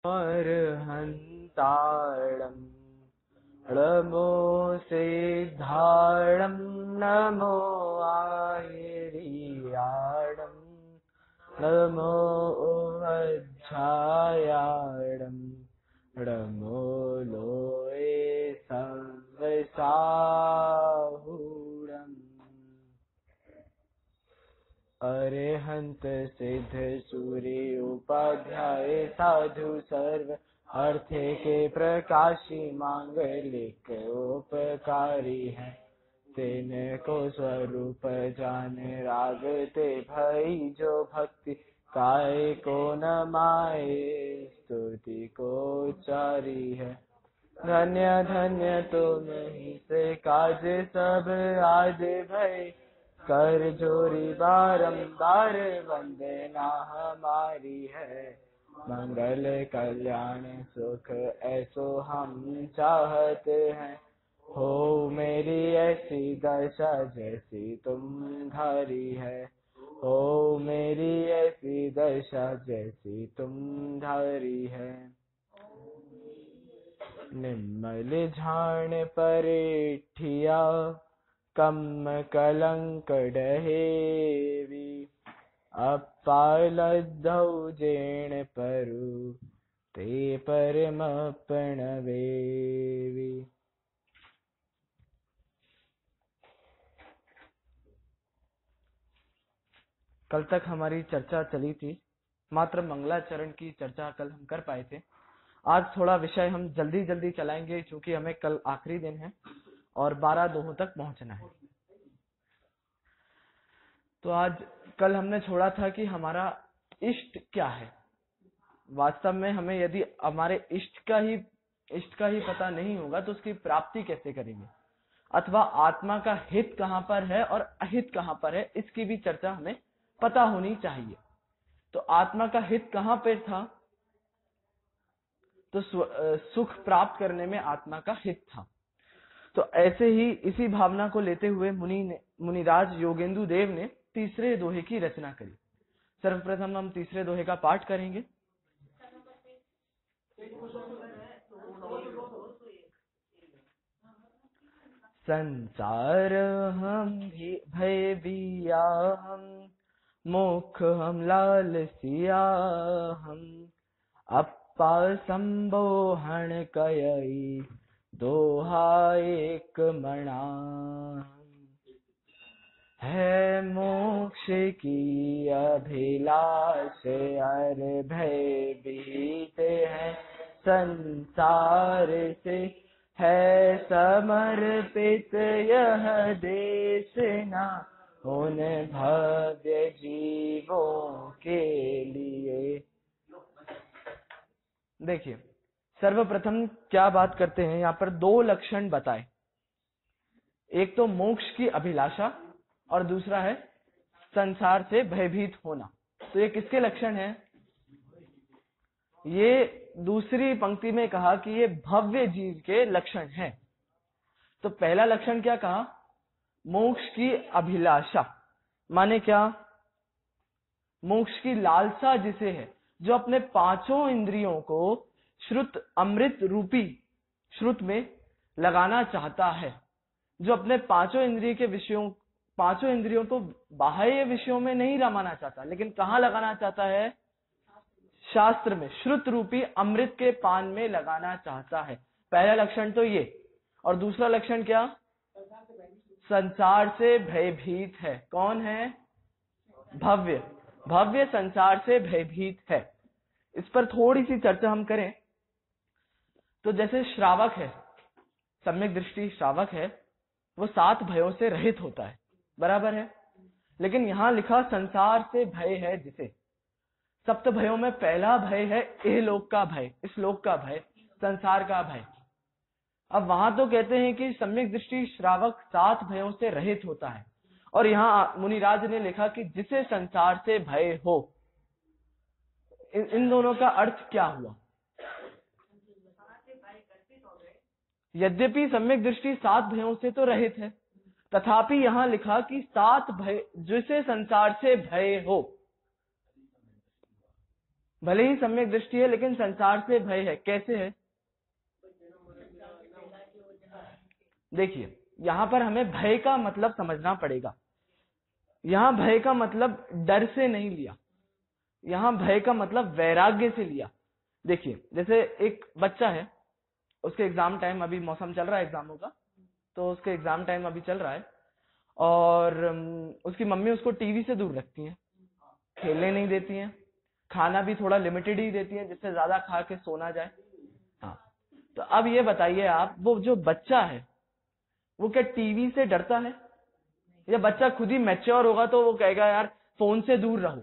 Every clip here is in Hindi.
अर्हन्ताणं नमो सिद्धाणं नमो आयर्याणं नमो वज्रायाणं नमो लोये संवसाहुणम् अरिहंत सिद्ध सूर्य उपाध्याय साधु सर्व अर्थे के प्रकाशी मांगलिक उपकारी है। तिनको स्वरूप जान रागते भई जो भक्ति काय को न माए स्तुति को चारी है। धन्य धन्य तुम ही से काज सब आज भय कर जोरी बारंबार वंदना हमारी है। मंगल कल्याण सुख ऐसो हम चाहते हैं। हो मेरी ऐसी दशा जैसी तुम धारी है। हो मेरी ऐसी दशा जैसी तुम धारी है। निम्मल झाण परेठिया कम कलंक डहेवी अपालद्धौ जेण परु ते परमपणवेवी। कल तक हमारी चर्चा चली थी, मात्र मंगलाचरण की चर्चा कल हम कर पाए थे। आज थोड़ा विषय हम जल्दी चलाएंगे क्योंकि हमें कल आखिरी दिन है और 12 दोहों तक पहुंचना है। तो आज कल हमने छोड़ा था कि हमारा इष्ट क्या है। वास्तव में हमें यदि हमारे इष्ट का ही पता नहीं होगा तो उसकी प्राप्ति कैसे करेंगे, अथवा आत्मा का हित कहाँ पर है और अहित कहाँ पर है, इसकी भी चर्चा हमें पता होनी चाहिए। तो आत्मा का हित कहाँ पर था, तो सुख प्राप्त करने में आत्मा का हित था। तो ऐसे ही इसी भावना को लेते हुए मुनिराज योगेंदु देव ने तीसरे दोहे की रचना करी। सर्वप्रथम हम तीसरे दोहे का पाठ करेंगे। संसार हम भय बिया हम मोख हम लालसिया हम अपा संबोहन कयई दोहा एक मणा है। मोक्ष की अभिलाष अर भय बीते हैं संसार से है समर्पित यह देश ना उन भव्य जीवों के लिए। देखिए, सर्वप्रथम क्या बात करते हैं, यहाँ पर दो लक्षण बताए। एक तो मोक्ष की अभिलाषा और दूसरा है संसार से भयभीत होना। तो ये किसके लक्षण हैं? ये दूसरी पंक्ति में कहा कि ये भव्य जीव के लक्षण हैं। तो पहला लक्षण क्या कहा? मोक्ष की अभिलाषा माने क्या? मोक्ष की लालसा जिसे है, जो अपने पांचों इंद्रियों को श्रुत अमृत रूपी श्रुत में लगाना चाहता है, जो अपने पांचों इंद्रियों को बाह्य विषयों में नहीं रमाना चाहता, लेकिन कहाँ लगाना चाहता है? शास्त्र में श्रुत रूपी अमृत के पान में लगाना चाहता है। पहला लक्षण तो ये। और दूसरा लक्षण क्या? संसार से भयभीत है। कौन है? भव्य। भव्य संसार से भयभीत है। इस पर थोड़ी सी चर्चा हम करें तो जैसे श्रावक है, सम्यक दृष्टि श्रावक है, वो 7 भयों से रहित होता है, बराबर है। लेकिन यहां लिखा संसार से भय है जिसे। सप्त भयों में पहला भय है इहलोक का भय, इस लोक का भय, संसार का भय। अब वहां तो कहते हैं कि सम्यक दृष्टि श्रावक 7 भयों से रहित होता है, और यहाँ मुनिराज ने लिखा कि जिसे संसार से भय हो। इन दोनों का अर्थ क्या हुआ? यद्यपि सम्यक दृष्टि 7 भयों से तो रहित है, तथापि यहाँ लिखा कि 7 भय, जिसे संसार से भय हो, भले ही सम्यक दृष्टि है लेकिन संसार से भय है। कैसे है? देखिए, यहाँ पर हमें भय का मतलब समझना पड़ेगा। यहाँ भय का मतलब डर से नहीं लिया, यहाँ भय का मतलब वैराग्य से लिया। देखिए, जैसे एक बच्चा है, उसके एग्जाम टाइम, अभी मौसम चल रहा है एग्जामों का, तो उसके एग्जाम टाइम अभी चल रहा है और उसकी मम्मी उसको टीवी से दूर रखती है, खेलने नहीं देती है, खाना भी थोड़ा लिमिटेड ही देती है जिससे ज्यादा खा के सोना जाए। हाँ, तो अब ये बताइए आप, वो जो बच्चा है वो क्या टीवी से डरता है? या बच्चा खुद ही मैच्योर होगा तो वो कहेगा यार फोन से दूर रहो,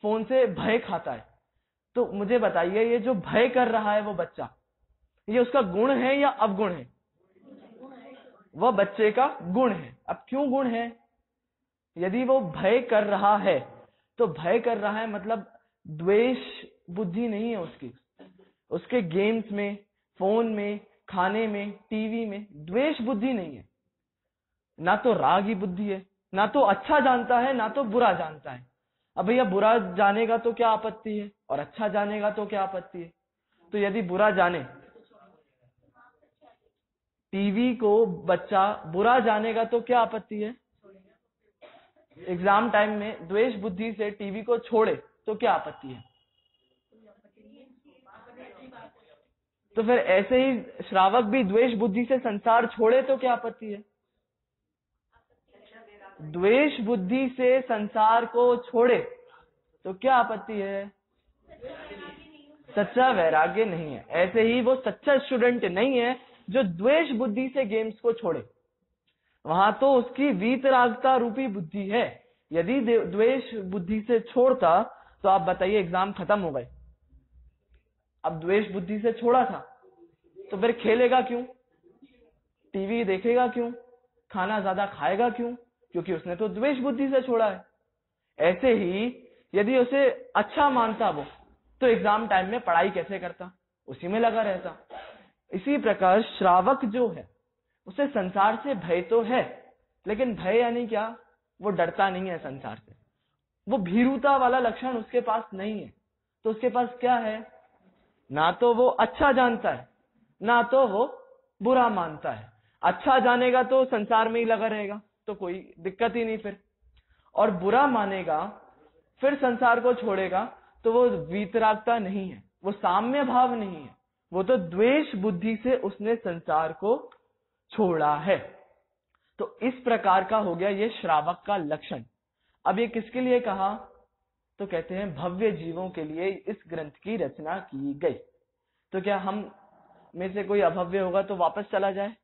फोन से भय खाता है। तो मुझे बताइए, ये जो भय कर रहा है वो बच्चा, ये उसका गुण है या अवगुण है? वह बच्चे का गुण है। अब क्यों गुण है? यदि वो भय कर रहा है तो भय कर रहा है मतलब द्वेष बुद्धि नहीं है उसकी। उसके गेम्स में, फोन में, खाने में, टीवी में द्वेष बुद्धि नहीं है। ना तो राग ही बुद्धि है, ना तो अच्छा जानता है ना तो बुरा जानता है। अब भैया बुरा जानेगा तो क्या आपत्ति है, और अच्छा जानेगा तो क्या आपत्ति है? तो यदि बुरा जाने, टीवी को बच्चा बुरा जानेगा तो क्या आपत्ति है? एग्जाम टाइम में द्वेष बुद्धि से टीवी को छोड़े तो क्या आपत्ति है? तो फिर ऐसे ही श्रावक भी द्वेष बुद्धि से संसार छोड़े तो क्या आपत्ति है? द्वेष बुद्धि से संसार को छोड़े तो क्या आपत्ति है? सच्चा वैराग्य नहीं है। ऐसे ही वो सच्चा स्टूडेंट नहीं है जो द्वेष बुद्धि से गेम्स को छोड़े, वहां तो उसकी वीतरागता रूपी बुद्धि है। यदि द्वेष बुद्धि से छोड़ता तो आप बताइए एग्जाम खत्म हो गए। अब द्वेष बुद्धि से छोड़ा था तो फिर खेलेगा क्यों, टीवी देखेगा क्यों, खाना ज्यादा खाएगा क्यों? क्योंकि उसने तो द्वेष बुद्धि से छोड़ा है। ऐसे ही यदि उसे अच्छा मानता वो, तो एग्जाम टाइम में पढ़ाई कैसे करता? उसी में लगा रहता। इसी प्रकार श्रावक जो है उसे संसार से भय तो है, लेकिन भय यानी क्या? वो डरता नहीं है संसार से, वो भीरुता वाला लक्षण उसके पास नहीं है। तो उसके पास क्या है? ना तो वो अच्छा जानता है ना तो वो बुरा मानता है। अच्छा जानेगा तो संसार में ही लगा रहेगा, तो कोई दिक्कत ही नहीं फिर। और बुरा मानेगा फिर संसार को छोड़ेगा तो वो वीतरागता नहीं है, वो साम्य भाव नहीं है, वो तो द्वेष बुद्धि से उसने संसार को छोड़ा है। तो इस प्रकार का हो गया ये श्रावक का लक्षण। अब ये किसके लिए कहा? तो कहते हैं भव्य जीवों के लिए इस ग्रंथ की रचना की गई। तो क्या हम में से कोई अभव्य होगा तो वापस चला जाए?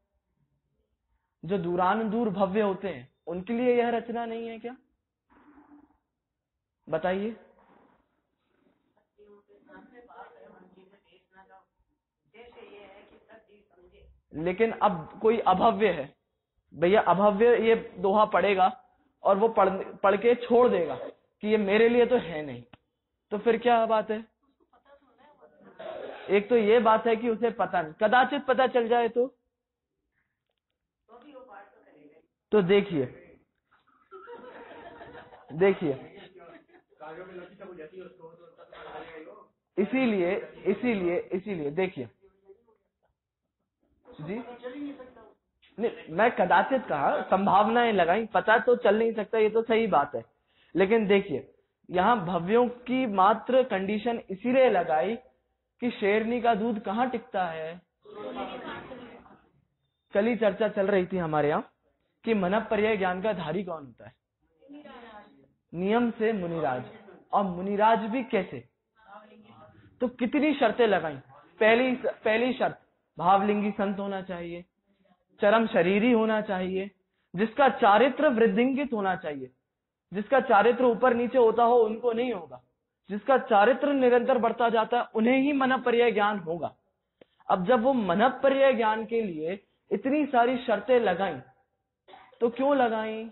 जो दूरानुदूर भव्य होते हैं उनके लिए यह रचना नहीं है क्या? बताइए। लेकिन अब कोई अभव्य है, भैया अभव्य ये दोहा पढ़ेगा और वो पढ़ के छोड़ देगा कि ये मेरे लिए तो है नहीं, तो फिर क्या बात है? एक तो ये बात है कि उसे पता नहीं, कदाचित पता चल जाए तो देखिए इसीलिए देखिए जी, नहीं मैं कदाचित कहा, संभावनाएं लगाई, पता तो चल नहीं सकता, ये तो सही बात है। लेकिन देखिए यहाँ भव्यों की मात्र कंडीशन इसीलिए लगाई कि शेरनी का दूध कहाँ टिकता है। कल ही चर्चा चल रही थी हमारे यहाँ कि मनःपर्याय ज्ञान का धारी कौन होता है? नियम से मुनिराज। और मुनिराज भी कैसे? तो कितनी शर्तें लगाई। पहली शर्त, भावलिंगी संत होना चाहिए, चरम शरीरी होना चाहिए, जिसका चारित्र वृद्धिंगित होना चाहिए। जिसका चारित्र ऊपर नीचे होता हो उनको नहीं होगा, जिसका चारित्र निरंतर बढ़ता जाता है उन्हें ही मनःपर्याय ज्ञान होगा। अब जब वो मनःपर्याय ज्ञान के लिए इतनी सारी शर्तें लगाई, तो क्यों लगाई?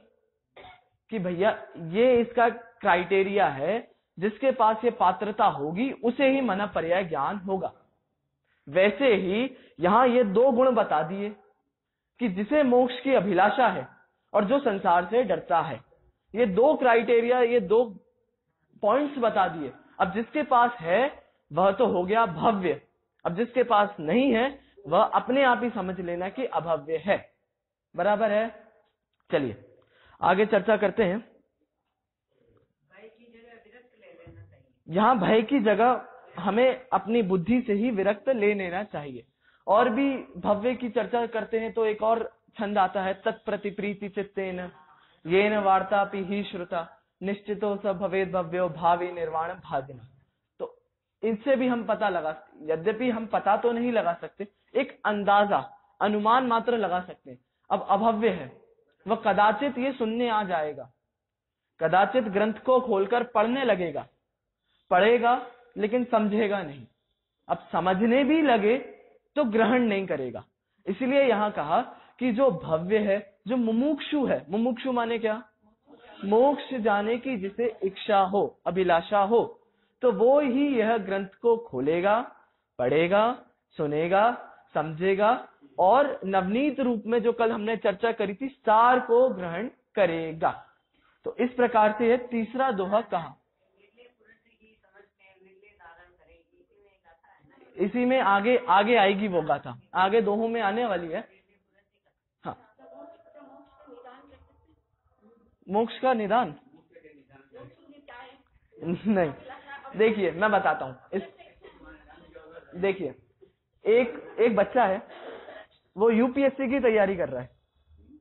कि भैया ये इसका क्राइटेरिया है, जिसके पास ये पात्रता होगी उसे ही मनःपर्याय ज्ञान होगा। वैसे ही यहाँ ये दो गुण बता दिए कि जिसे मोक्ष की अभिलाषा है और जो संसार से डरता है। ये दो क्राइटेरिया, ये दो पॉइंट्स बता दिए। अब जिसके पास है वह तो हो गया भव्य। अब जिसके पास नहीं है वह अपने आप ही समझ लेना कि अभव्य है। बराबर है। चलिए आगे चर्चा करते हैं। यहाँ भय की जगह हमें अपनी बुद्धि से ही विरक्त ले लेना चाहिए। और भी भव्य की चर्चा करते हैं तो एक और छंद आता है, तत्प्रति प्रीति चित्तेन येन वार्तापि ही श्रुता निश्चितो स भवेद भव्यो भावी निर्वाण भाजना। तो इनसे भी हम पता लगा, यद्यपि हम पता तो नहीं लगा सकते, एक अंदाजा अनुमान मात्र लगा सकते हैं। अब अभव्य है, वह कदाचित ये सुनने आ जाएगा, कदाचित ग्रंथ को खोलकर पढ़ने लगेगा, पढ़ेगा लेकिन समझेगा नहीं। अब समझने भी लगे तो ग्रहण नहीं करेगा। इसलिए यहां कहा कि जो भव्य है, जो मुमुक्षु है, मुमुक्षु माने क्या? मोक्ष जाने की जिसे इच्छा हो, अभिलाषा हो, तो वो ही यह ग्रंथ को खोलेगा, पढ़ेगा, सुनेगा, समझेगा और नवनीत रूप में जो कल हमने चर्चा करी थी सार को ग्रहण करेगा। तो इस प्रकार से यह तीसरा दोहा कहा। इसी में आगे आगे आएगी वो गाथा, आगे दोहों में आने वाली है। हाँ, मोक्ष का निदान नहीं, देखिए मैं बताता हूँ। देखिए एक बच्चा है, वो यूपीएससी की तैयारी कर रहा है,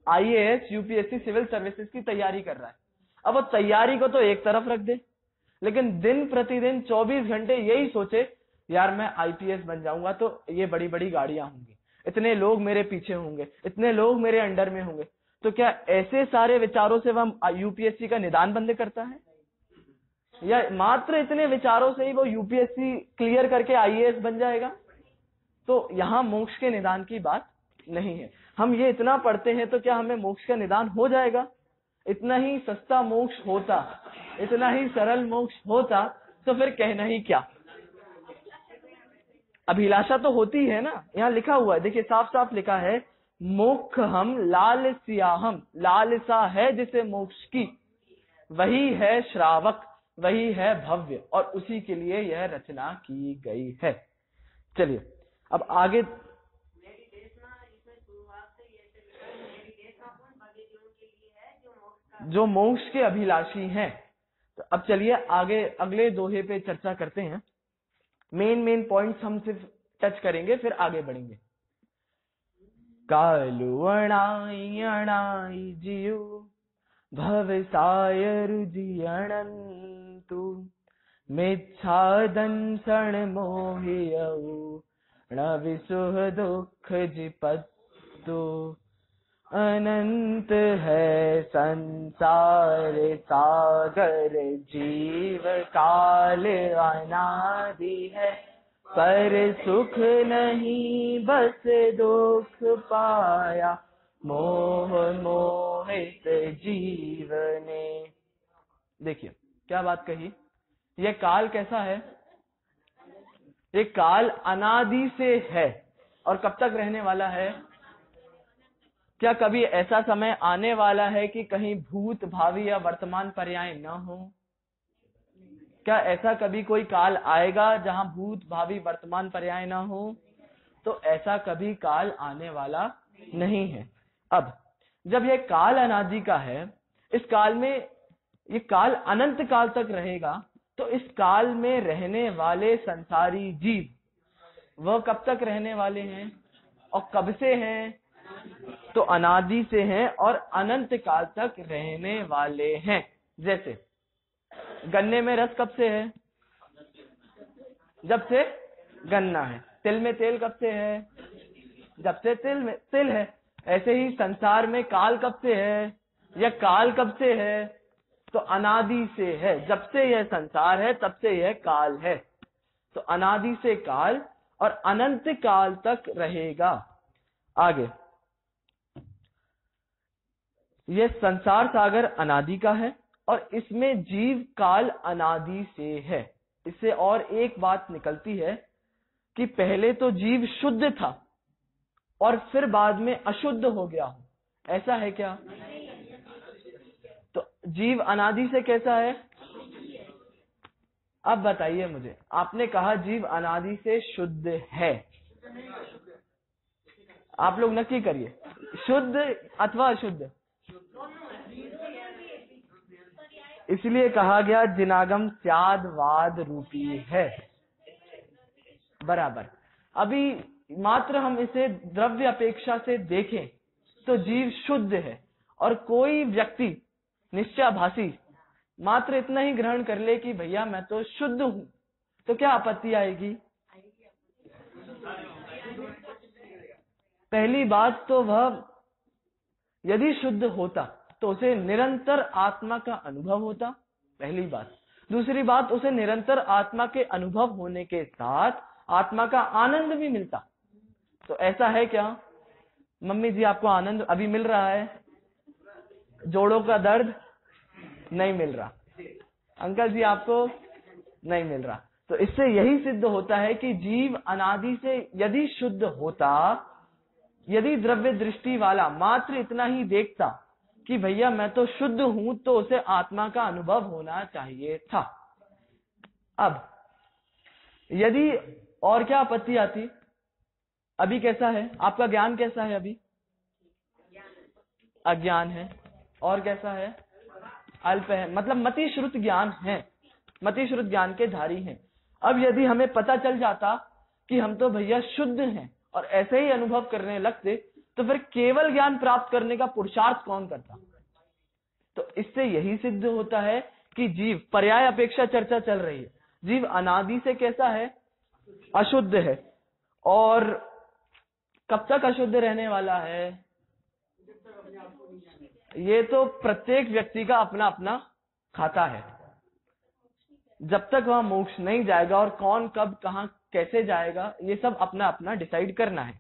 आईएएस यूपीएससी सिविल सर्विसेज की तैयारी कर रहा है। अब वो तैयारी को तो एक तरफ रख दे, लेकिन दिन प्रतिदिन 24 घंटे यही सोचे, यार मैं आईपीएस बन जाऊंगा तो ये बड़ी बड़ी गाड़ियां होंगी, इतने लोग मेरे पीछे होंगे, इतने लोग मेरे अंडर में होंगे। तो क्या ऐसे सारे विचारों से वह यूपीएससी का निदान बंद करता है? या मात्र इतने विचारों से ही वो यूपीएससी क्लियर करके आईएएस बन जाएगा? तो यहाँ मोक्ष के निदान की बात नहीं है। हम ये इतना पढ़ते हैं तो क्या हमें मोक्ष का निदान हो जाएगा? इतना ही सस्ता मोक्ष होता, इतना ही सरल मोक्ष होता तो फिर कहना ही क्या। अभिलाषा तो होती है ना, यहाँ लिखा हुआ है, देखिए साफ साफ लिखा है, मोक्ष हम लालस्याहम, लालसा है जिसे मोक्ष की, वही है श्रावक, वही है भव्य, और उसी के लिए यह रचना की गई है। चलिए अब आगे, जो मोक्ष के अभिलाषी हैं। तो अब चलिए आगे अगले दोहे पे चर्चा करते हैं। मेन पॉइंट्स हम सिर्फ टच करेंगे, फिर आगे बढ़ेंगे। कालु अणाई अणाई जियु भवसाय रुजि अनंतु मिच्छा दंसन मोहियऊ न विसुह दुख जिपत्तु अनंत है संसार सागर जीव काल अनादि है पर सुख नहीं बस दुख पाया मोह मोहित जीवने। देखिए क्या बात कही, यह काल कैसा है? ये काल अनादि से है और कब तक रहने वाला है? क्या कभी ऐसा समय आने वाला है कि कहीं भूत भावी या वर्तमान पर्याय न हो? क्या ऐसा कभी कोई काल आएगा जहां भूत भावी वर्तमान पर्याय न हो? तो ऐसा कभी काल आने वाला नहीं है। अब जब यह काल अनादि का है, इस काल में, ये काल अनंत काल तक रहेगा, तो इस काल में रहने वाले संसारी जीव वह कब तक रहने वाले हैं और कब से हैं? तो अनादि से हैं और अनंत काल तक रहने वाले हैं। जैसे गन्ने में रस कब से है? जब से गन्ना है। तिल में तेल कब से है? जब से तिल है। ऐसे ही संसार में काल कब से है या काल कब से है? तो अनादि से है। जब से यह संसार है तब से यह काल है। तो अनादि से काल और अनंत काल तक रहेगा। आगे, यह संसार सागर अनादि का है और इसमें जीव काल अनादि से है। इससे और एक बात निकलती है कि पहले तो जीव शुद्ध था और फिर बाद में अशुद्ध हो गया हो, ऐसा है क्या? तो जीव अनादि से कैसा है? अब बताइए मुझे, आपने कहा जीव अनादि से शुद्ध है, आप लोग नक्की करिए, शुद्ध अथवा अशुद्ध। इसलिए कहा गया जिनागम स्यादवाद रूपी है। बराबर। अभी मात्र हम इसे द्रव्य अपेक्षा से देखें तो जीव शुद्ध है, और कोई व्यक्ति निश्चयाभासी मात्र इतना ही ग्रहण कर ले कि भैया मैं तो शुद्ध हूं, तो क्या आपत्ति आएगी? पहली बात तो वह यदि शुद्ध होता तो उसे निरंतर आत्मा का अनुभव होता, पहली बात। दूसरी बात, उसे निरंतर आत्मा के अनुभव होने के साथ आत्मा का आनंद भी मिलता। तो ऐसा है क्या मम्मी जी, आपको आनंद अभी मिल रहा है? जोड़ों का दर्द नहीं मिल रहा? अंकल जी आपको नहीं मिल रहा? तो इससे यही सिद्ध होता है कि जीव अनादि से यदि शुद्ध होता, यदि द्रव्य दृष्टि वाला मात्र इतना ही देखता कि भैया मैं तो शुद्ध हूं, तो उसे आत्मा का अनुभव होना चाहिए था। अब यदि और क्या आपत्ति आती? अभी कैसा है आपका ज्ञान? कैसा है अभी? अज्ञान है। और कैसा है? अल्प है, मतलब मति श्रुत ज्ञान है, मति श्रुत ज्ञान के धारी हैं। अब यदि हमें पता चल जाता कि हम तो भैया शुद्ध हैं और ऐसे ही अनुभव करने लगते, तो फिर केवल ज्ञान प्राप्त करने का पुरुषार्थ कौन करता? तो इससे यही सिद्ध होता है कि जीव, पर्याय अपेक्षा चर्चा चल रही है, जीव अनादि से कैसा है? अशुद्ध है। और कब तक अशुद्ध रहने वाला है? ये तो प्रत्येक व्यक्ति का अपना अपना खाता है। जब तक वह मोक्ष नहीं जाएगा, और कौन कब कहां कैसे जाएगा ये सब अपना अपना डिसाइड करना है।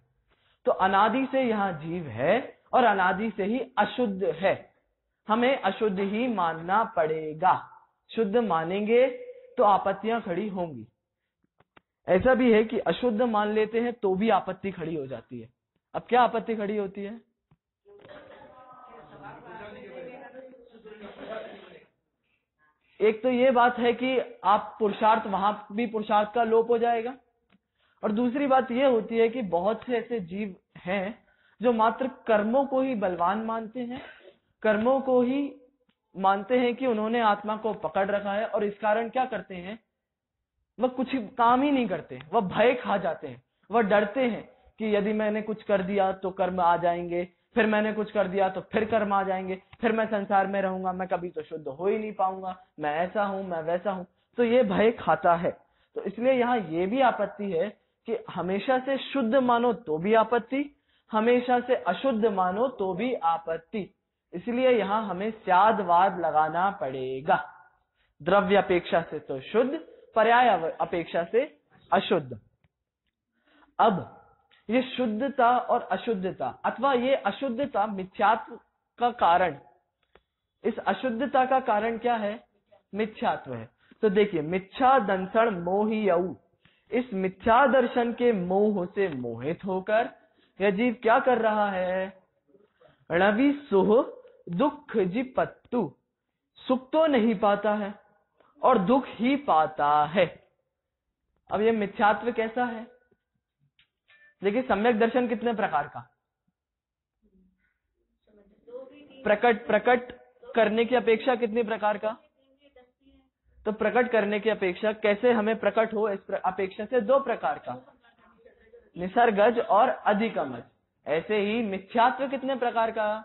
तो अनादि से यहाँ जीव है और अनादि से ही अशुद्ध है। हमें अशुद्ध ही मानना पड़ेगा। शुद्ध मानेंगे तो आपत्तियां खड़ी होंगी। ऐसा भी है कि अशुद्ध मान लेते हैं तो भी आपत्ति खड़ी हो जाती है। अब क्या आपत्ति खड़ी होती है? एक तो ये बात है कि आप पुरुषार्थ, वहां भी पुरुषार्थ का लोप हो जाएगा। और दूसरी बात ये होती है कि बहुत से ऐसे जीव हैं जो मात्र कर्मों को ही बलवान मानते हैं, कर्मों को ही मानते हैं कि उन्होंने आत्मा को पकड़ रखा है, और इस कारण क्या करते हैं? वह कुछ काम ही नहीं करते, वह भय खा जाते हैं, वह डरते हैं कि यदि मैंने कुछ कर दिया तो कर्म आ जाएंगे, फिर मैंने कुछ कर दिया तो फिर कर्म आ जाएंगे, फिर मैं संसार में रहूंगा, मैं कभी तो शुद्ध हो ही नहीं पाऊंगा, मैं ऐसा हूं, मैं वैसा हूं। तो ये भय खाता है। तो इसलिए यहाँ ये भी आपत्ति है कि हमेशा से शुद्ध मानो तो भी आपत्ति, हमेशा से अशुद्ध मानो तो भी आपत्ति। इसलिए यहाँ हमें स्यादवाद लगाना पड़ेगा। द्रव्य अपेक्षा से तो शुद्ध, पर्याय अपेक्षा से अशुद्ध। अब ये शुद्धता और अशुद्धता, अथवा ये अशुद्धता मिथ्यात्व का कारण, इस अशुद्धता का कारण क्या है? मिथ्यात्व है। तो देखिए, मिथ्या दंसण मोहियऊ, इस मिथ्या दर्शन के मोह से मोहित होकर यह जीव क्या कर रहा है? णवि सुह दुख जिपत्तु, सुख तो नहीं पाता है और दुख ही पाता है। अब ये मिथ्यात्व कैसा है? देखिए, सम्यक दर्शन कितने प्रकार का? प्रकट करने की अपेक्षा कितनी प्रकार का? तो प्रकट करने की अपेक्षा कैसे हमें प्रकट हो, इस अपेक्षा से 2 प्रकार का, निसर्गज और अधिगमज। ऐसे ही मिथ्यात्व कितने प्रकार का?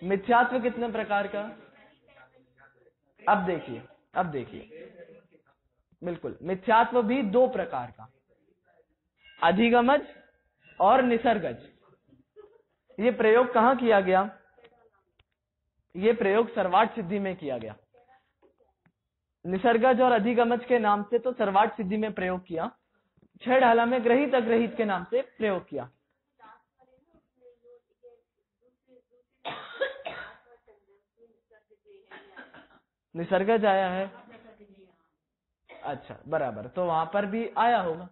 मिथ्यात्व कितने प्रकार का? अब देखिए बिल्कुल, मिथ्यात्व भी 2 प्रकार का, अधिगमज और निसर्गज। ये प्रयोग कहाँ किया गया? ये प्रयोग सर्वार्थ सिद्धि में किया गया। निसर्गज और अधिगमज के नाम से तो सर्वार्थ सिद्धि में प्रयोग किया, छह ढाला में ग्रहित अग्रहित के नाम से प्रयोग किया। निसर्गज आया है, अच्छा बराबर, तो वहां पर भी आया होगा।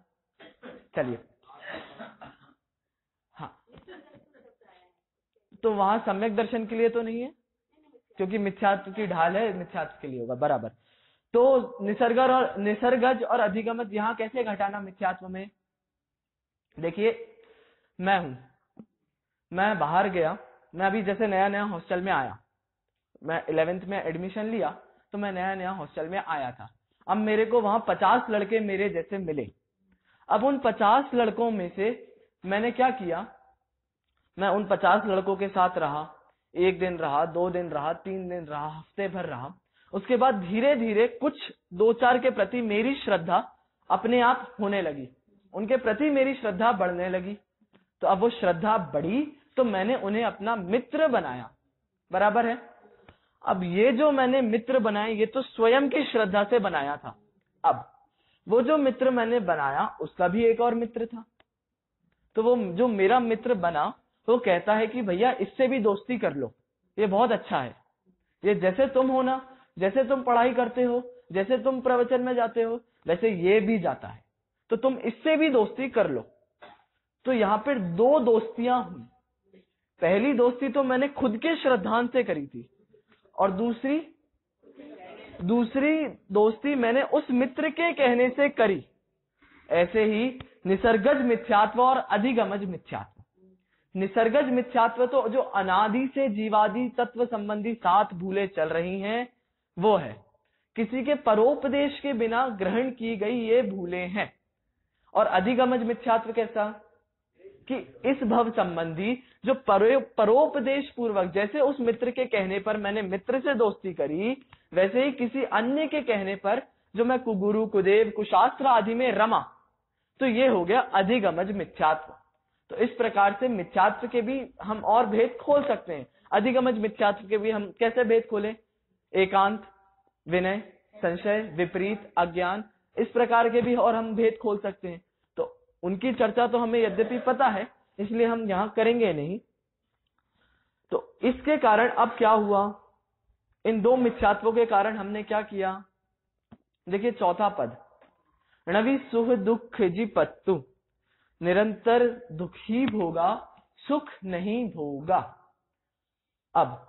चलिए, हाँ, तो वहां सम्यक दर्शन के लिए तो नहीं है। क्योंकि मिथ्यात्व की ढाल है, मिथ्यात्व के लिए होगा, बराबर। तो निसर्गज और अधिगमज यहाँ कैसे घटाना मिथ्यात्व में? देखिए, मैं हूं, मैं बाहर गया, मैं अभी जैसे नया नया हॉस्टल में आया, मैं 11th में एडमिशन लिया, तो मैं नया नया हॉस्टल में आया था। अब मेरे को वहां 50 लड़के मेरे जैसे मिले। अब उन 50 लड़कों में से मैंने क्या किया, मैं उन 50 लड़कों के साथ रहा, 1 दिन रहा, 2 दिन रहा, 3 दिन रहा, हफ्ते भर रहा। उसके बाद धीरे धीरे कुछ 2-4 के प्रति मेरी श्रद्धा अपने आप होने लगी, उनके प्रति मेरी श्रद्धा बढ़ने लगी। तो अब वो श्रद्धा बढ़ी तो मैंने उन्हें अपना मित्र बनाया, बराबर है। अब ये जो मैंने मित्र बनाए, ये तो स्वयं की श्रद्धा से बनाया था। अब वो जो मित्र मैंने बनाया, उसका भी एक और मित्र था। तो वो जो मेरा मित्र बना, वो कहता है कि भैया इससे भी दोस्ती कर लो, ये बहुत अच्छा है, ये जैसे तुम हो ना, जैसे तुम पढ़ाई करते हो, जैसे तुम प्रवचन में जाते हो, वैसे ये भी जाता है, तो तुम इससे भी दोस्ती कर लो। तो यहाँ पर 2 दोस्तियां हुई। पहली दोस्ती तो मैंने खुद के श्रद्धांत से करी थी, और दूसरी दोस्ती मैंने उस मित्र के कहने से करी। ऐसे ही निसर्गज मिथ्यात्व और अधिगमज मिथ्यात्व। निसर्गज मिथ्यात्व तो जो अनादि से जीवादि तत्व संबंधी 7 भूलें चल रही हैं, वो है किसी के परोपदेश के बिना ग्रहण की गई ये भूलें हैं। और अधिगमज मिथ्यात्व कैसा, कि इस भव संबंधी जो परोपदेश पूर्वक, जैसे उस मित्र के कहने पर मैंने मित्र से दोस्ती करी, वैसे ही किसी अन्य के कहने पर जो मैं कुगुरु, कुदेव, कुशास्त्र आदि में रमा, तो ये हो गया अधिगमज मिथ्यात्व। तो इस प्रकार से मिथ्यात्व के भी हम और भेद खोल सकते हैं। अधिगमज मिथ्यात्व के भी हम कैसे भेद खोले? एकांत, विनय, संशय, विपरीत, अज्ञान, इस प्रकार के भी और हम भेद खोल सकते हैं। तो उनकी चर्चा तो हमें यद्यपि पता है, इसलिए हम यहां करेंगे नहीं। तो इसके कारण अब क्या हुआ, इन 2 मिथ्यात्वों के कारण हमने क्या किया? देखिए चौथा पद, णवि सुख दुख जिपत्तु, निरंतर दुखी भोगा, सुख नहीं भोगा। अब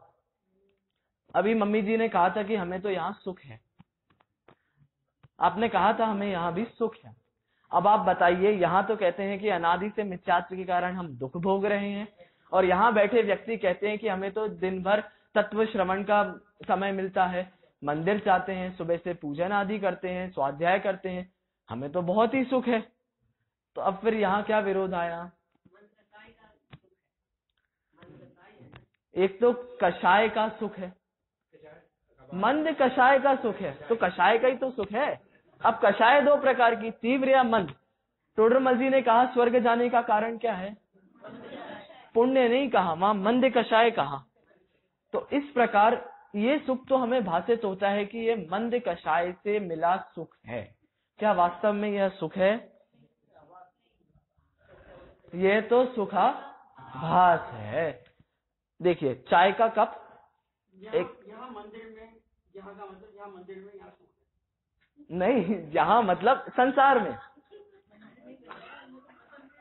अभी मम्मी जी ने कहा था कि हमें तो यहाँ सुख है, आपने कहा था हमें यहाँ भी सुख है। अब आप बताइए, यहाँ तो कहते हैं कि अनादि से मिथ्यात्व के कारण हम दुख भोग रहे हैं, और यहाँ बैठे व्यक्ति कहते हैं कि हमें तो दिन भर तत्व श्रवण का समय मिलता है, मंदिर जाते हैं, सुबह से पूजन आदि करते हैं, स्वाध्याय करते हैं, हमें तो बहुत ही सुख है। तो अब फिर यहाँ क्या विरोध आया? एक तो कषाय का सुख है, मंद कषाय का सुख है, तो कषाय का ही तो सुख है। अब कषाय 2 प्रकार की, तीव्र या मंद। टोडरमल जी ने कहा स्वर्ग जाने का कारण क्या है? पुण्य नहीं कहा, वहां मंद कषाय कहा। तो इस प्रकार ये सुख तो हमें भाषित होता है कि ये मंद कषाय से मिला सुख है। क्या वास्तव में यह सुख है? यह तो सुखाभास है। देखिए चाय का कप, एक यहाँ मंदिर में, यहाँ का मतलब यहाँ मंदिर में, यहाँ नहीं, यहाँ मतलब संसार में।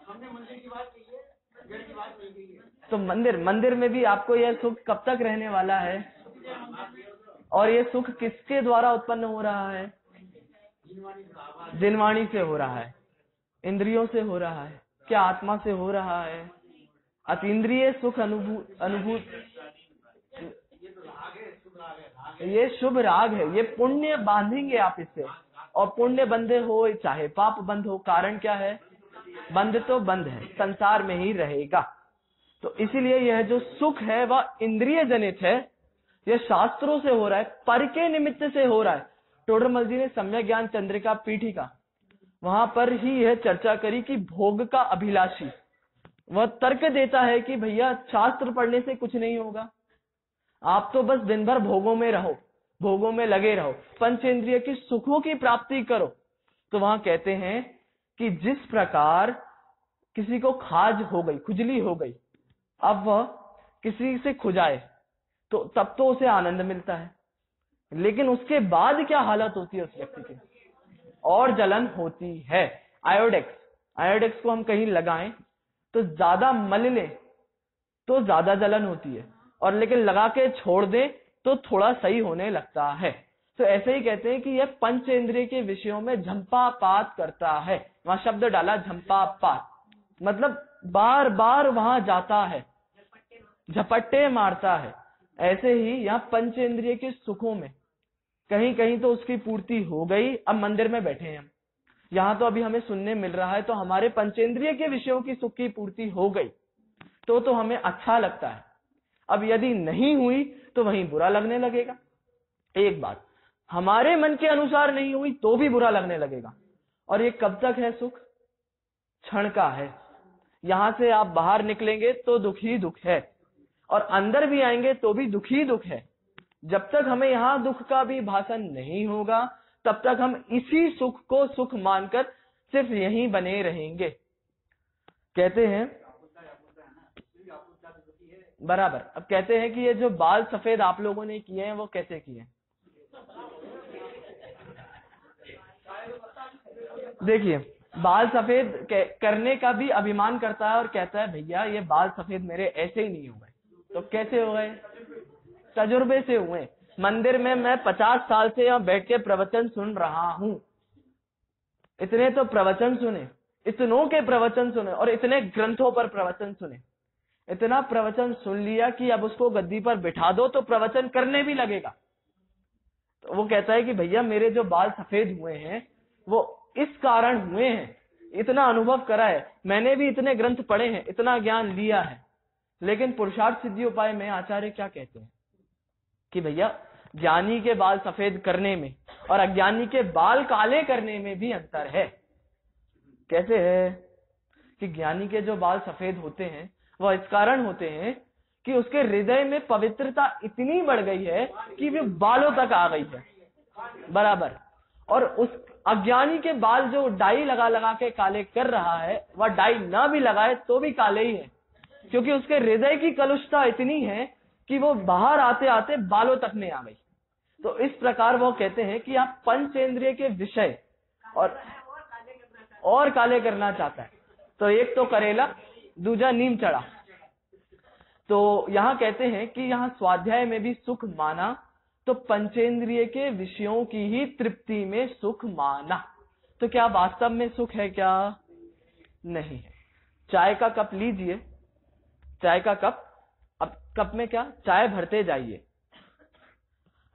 हमने मंदिर की बात की है, घर की बात नहीं की है। तो मंदिर में भी आपको यह सुख कब तक रहने वाला है? और ये सुख किसके द्वारा उत्पन्न हो रहा है? जिनवाणी से हो रहा है, इंद्रियों से हो रहा है, क्या आत्मा से हो रहा है? अतीन्द्रिय सुख अनुभूत, ये शुभ राग है, ये पुण्य बांधेंगे आप इससे, और पुण्य बंधे हो चाहे पाप बंध हो, कारण क्या है? बंध तो बंध है, संसार में ही रहेगा। तो इसीलिए यह जो सुख है वह इंद्रिय जनित है, यह शास्त्रों से हो रहा है, पर के निमित्त से हो रहा है। टोडरमल जी ने सम्यक ज्ञान चंद्रिका पीठिका, वहां पर ही यह चर्चा करी कि भोग का अभिलाषी वह तर्क देता है कि भैया शास्त्र पढ़ने से कुछ नहीं होगा, आप तो बस दिन भर भोगों में रहो, भोगों में लगे रहो, पंचेंद्रिय की सुखों की प्राप्ति करो। तो वहां कहते हैं कि जिस प्रकार किसी को खाज हो गई, खुजली हो गई, अब वह किसी से खुजाए तो तब तो उसे आनंद मिलता है, लेकिन उसके बाद क्या हालत होती है उस व्यक्ति की? और जलन होती है। आयोडेक्स को हम कहीं लगाएं तो ज्यादा मल लें तो ज्यादा जलन होती है, और लेकिन लगा के छोड़ दें तो थोड़ा सही होने लगता है। तो ऐसे ही कहते हैं कि यह पंचेंद्रिय के विषयों में झंपापात करता है। वहां शब्द डाला झंपापात, मतलब बार बार वहां जाता है, झपट्टे मारता है। ऐसे ही यहाँ पंचेंद्रिय के सुखों में कहीं कहीं तो उसकी पूर्ति हो गई। अब मंदिर में बैठे हैं हम, यहाँ तो अभी हमें सुनने मिल रहा है, तो हमारे पंचेंद्रिय के विषयों की सुख की पूर्ति हो गई तो हमें अच्छा लगता है। अब यदि नहीं हुई तो वहीं बुरा लगने लगेगा। एक बात, हमारे मन के अनुसार नहीं हुई तो भी बुरा लगने लगेगा। और ये कब तक है सुख? क्षण का है। यहां से आप बाहर निकलेंगे तो दुख ही दुख है, और अंदर भी आएंगे तो भी दुख ही दुख है। जब तक हमें यहाँ दुख का भी भासन नहीं होगा तब तक हम इसी सुख को सुख मानकर सिर्फ यहीं बने रहेंगे। कहते हैं बराबर। अब कहते हैं कि ये जो बाल सफेद आप लोगों ने किए हैं वो कैसे किए हैं? देखिए, बाल सफेद करने का भी अभिमान करता है और कहता है भैया ये बाल सफेद मेरे ऐसे ही नहीं हुए। तो कैसे हो गए? तजुर्बे से हुए। मंदिर में मैं 50 साल से यहाँ बैठ के प्रवचन सुन रहा हूँ। इतने तो प्रवचन सुने, इतनों के प्रवचन सुने और इतने ग्रंथों पर प्रवचन सुने। इतना प्रवचन सुन लिया कि अब उसको गद्दी पर बिठा दो तो प्रवचन करने भी लगेगा। तो वो कहता है कि भैया मेरे जो बाल सफेद हुए हैं वो इस कारण हुए हैं। इतना अनुभव करा है, मैंने भी इतने ग्रंथ पढ़े हैं, इतना ज्ञान लिया है। लेकिन पुरुषार्थ सिद्धि उपाय में आचार्य क्या कहते हैं कि भैया ज्ञानी के बाल सफेद करने में और अज्ञानी के बाल काले करने में भी अंतर है। कैसे है कि ज्ञानी के जो बाल सफेद होते हैं वह इस कारण होते हैं कि उसके हृदय में पवित्रता इतनी बढ़ गई है कि वे बालों तक आ गई है। बराबर। और उस अज्ञानी के बाल जो डाई लगा लगा के काले कर रहा है, वह डाई ना भी लगाए तो भी काले ही है, क्योंकि उसके हृदय की कलुषता इतनी है कि वो बाहर आते आते बालों तक में आ गई। तो इस प्रकार वो कहते हैं कि आप पंचेंद्रिय के विषय और काले करना चाहता है तो एक तो करेला, दूजा नीम चढ़ा। तो यहाँ कहते हैं कि यहाँ स्वाध्याय में भी सुख माना तो पंचेंद्रिय के विषयों की ही तृप्ति में सुख माना। तो क्या वास्तव में सुख है? क्या नहीं है। चाय का कप लीजिए, चाय का कप, अब कप में क्या, चाय भरते जाइए,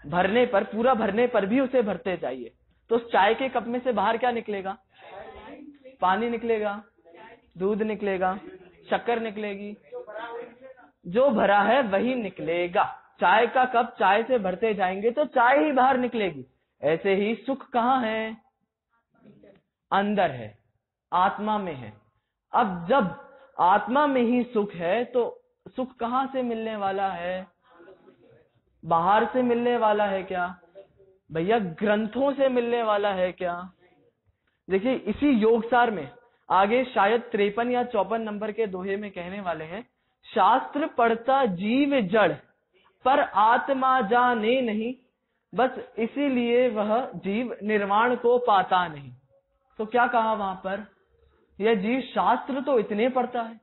भरने पर, पूरा भरने पर भी उसे भरते जाइए, तो उस चाय के कप में से बाहर क्या निकलेगा? पानी निकलेगा, दूध निकलेगा, शक्कर निकलेगी, जो भरा है वही निकलेगा। चाय का कप चाय से भरते जाएंगे तो चाय ही बाहर निकलेगी। ऐसे ही सुख कहाँ है? अंदर है, आत्मा में है। अब जब आत्मा में ही सुख है तो सुख कहाँ से मिलने वाला है? बाहर से मिलने वाला है क्या भैया? ग्रंथों से मिलने वाला है क्या? देखिए इसी योगसार में आगे शायद 53 या 54 नंबर के दोहे में कहने वाले हैं, शास्त्र पढ़ता जीव जड़ पर आत्मा जाने नहीं, बस इसीलिए वह जीव निर्वाण को पाता नहीं। तो क्या कहा वहां पर? यह जीव शास्त्र तो इतने पढ़ता है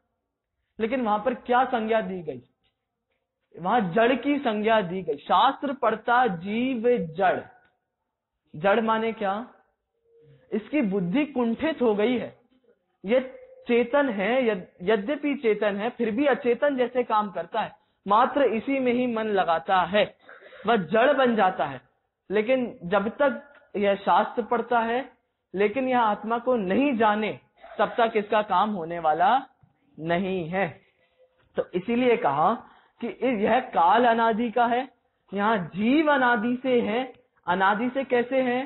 लेकिन वहां पर क्या संज्ञा दी गई? वहां जड़ की संज्ञा दी गई। शास्त्र पढ़ता जीव जड़। जड़ माने क्या? इसकी बुद्धि कुंठित हो गई है। ये चेतन है, यद्यपि चेतन है फिर भी अचेतन जैसे काम करता है, मात्र इसी में ही मन लगाता है, वह जड़ बन जाता है। लेकिन जब तक यह शास्त्र पढ़ता है लेकिन यह आत्मा को नहीं जाने तब तक इसका काम होने वाला नहीं है। तो इसीलिए कहा कि यह काल अनादि का है। यहाँ जीव अनादि से है। अनादि से कैसे है?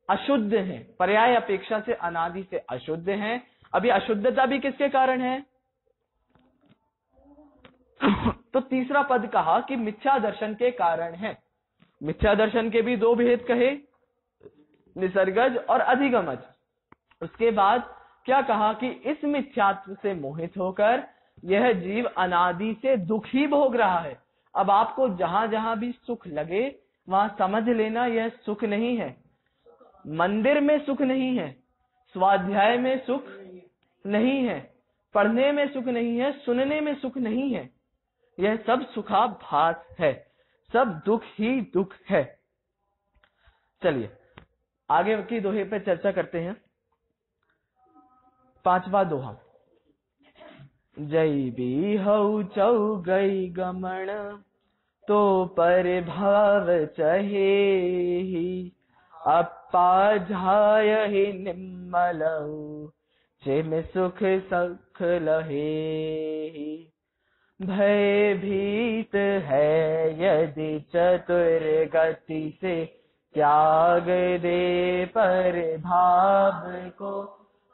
अशुद्ध है, पर्याय अपेक्षा से अनादि से अशुद्ध है। अभी अशुद्धता भी किसके कारण है? तो तीसरा पद कहा कि मिथ्या दर्शन के कारण है। मिथ्या दर्शन के भी दो भेद कहे, निसर्गज और अधिगमज। उसके बाद क्या कहा कि इस मिथ्यात्व से मोहित होकर यह जीव अनादि से दुख ही भोग रहा है। अब आपको जहां जहां भी सुख लगे वहां समझ लेना यह सुख नहीं है। मंदिर में सुख नहीं है, स्वाध्याय में सुख नहीं है, पढ़ने में सुख नहीं है, सुनने में सुख नहीं है, यह सब सुखाभास है। सब दुख ही दुख है। चलिए आगे की दोहे पे चर्चा करते हैं। 5वां दोहा। जय भी हऊ चौ गई गमन, तो पर भाव चहे ही, अपा झायहि निम्मलऊ, जिम सुख सख लहे। भय भीत है यदि चतुर गति से, त्याग दे पर भाव को,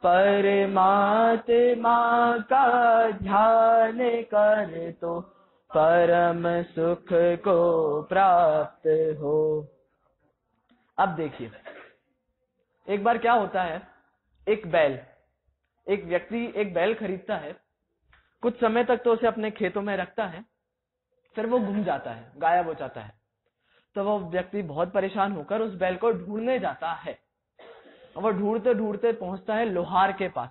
परमात्मा का ध्यान कर तो, परम सुख को प्राप्त हो। अब देखिए, एक बार क्या होता है, एक व्यक्ति एक बैल खरीदता है, कुछ समय तक तो उसे अपने खेतों में रखता है, फिर वो गुम जाता है, गायब हो जाता है। तो वो व्यक्ति बहुत परेशान होकर उस बैल को ढूंढने जाता है। वो ढूंढते ढूंढते पहुंचता है लोहार के पास,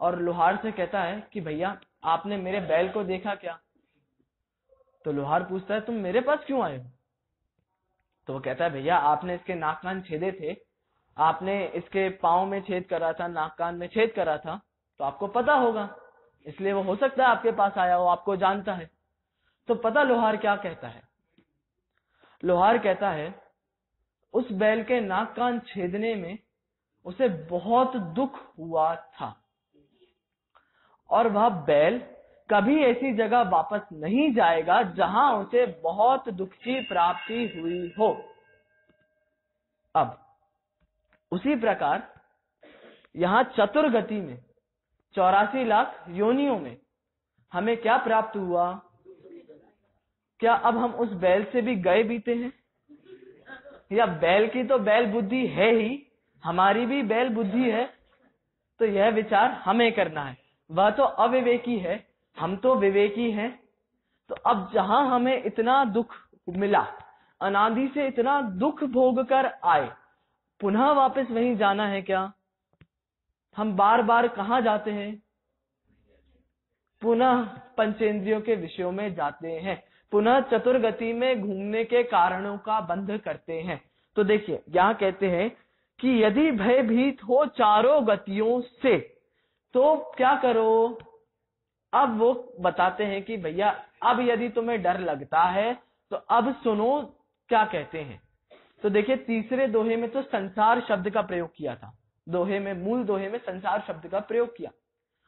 और लोहार से कहता है कि भैया आपने मेरे बैल को देखा क्या? तो लोहार पूछता है तुम मेरे पास क्यों आए हो? तो वो कहता है भैया आपने इसके नाक कान छेदे थे, आपने इसके पाँव में छेद करा था, नाक कान में छेद करा था, तो आपको पता होगा, इसलिए वो हो सकता है आपके पास आया हो, आपको जानता है। तो पता लोहार क्या कहता है? लोहार कहता है उस बैल के नाक कान छेदने में उसे बहुत दुख हुआ था, और वह बैल कभी ऐसी जगह वापस नहीं जाएगा जहां उसे बहुत दुख की प्राप्ति हुई हो। अब उसी प्रकार यहां चतुर्गति में 84 लाख योनियों में हमें क्या प्राप्त हुआ? क्या अब हम उस बैल से भी गए बीते हैं? या बैल की तो बैल बुद्धि है ही, हमारी भी बैल बुद्धि है, तो यह विचार हमें करना है। वह तो अविवेकी है, हम तो विवेकी हैं। तो अब जहां हमें इतना दुख मिला, अनादि से इतना दुख भोग कर आए, पुनः वापस वहीं जाना है क्या? हम बार बार कहां जाते हैं? पुनः पंचेंद्रियों के विषयों में जाते हैं, पुनः चतुर्गति में घूमने के कारणों का बंध करते हैं। तो देखिए यहाँ कहते हैं कि यदि भयभीत हो चारों गतियों से, तो क्या करो? अब वो बताते हैं कि भैया अब यदि तुम्हें डर लगता है तो अब सुनो क्या कहते हैं। तो देखिए तीसरे दोहे में तो संसार शब्द का प्रयोग किया था, दोहे में, मूल दोहे में संसार शब्द का प्रयोग किया,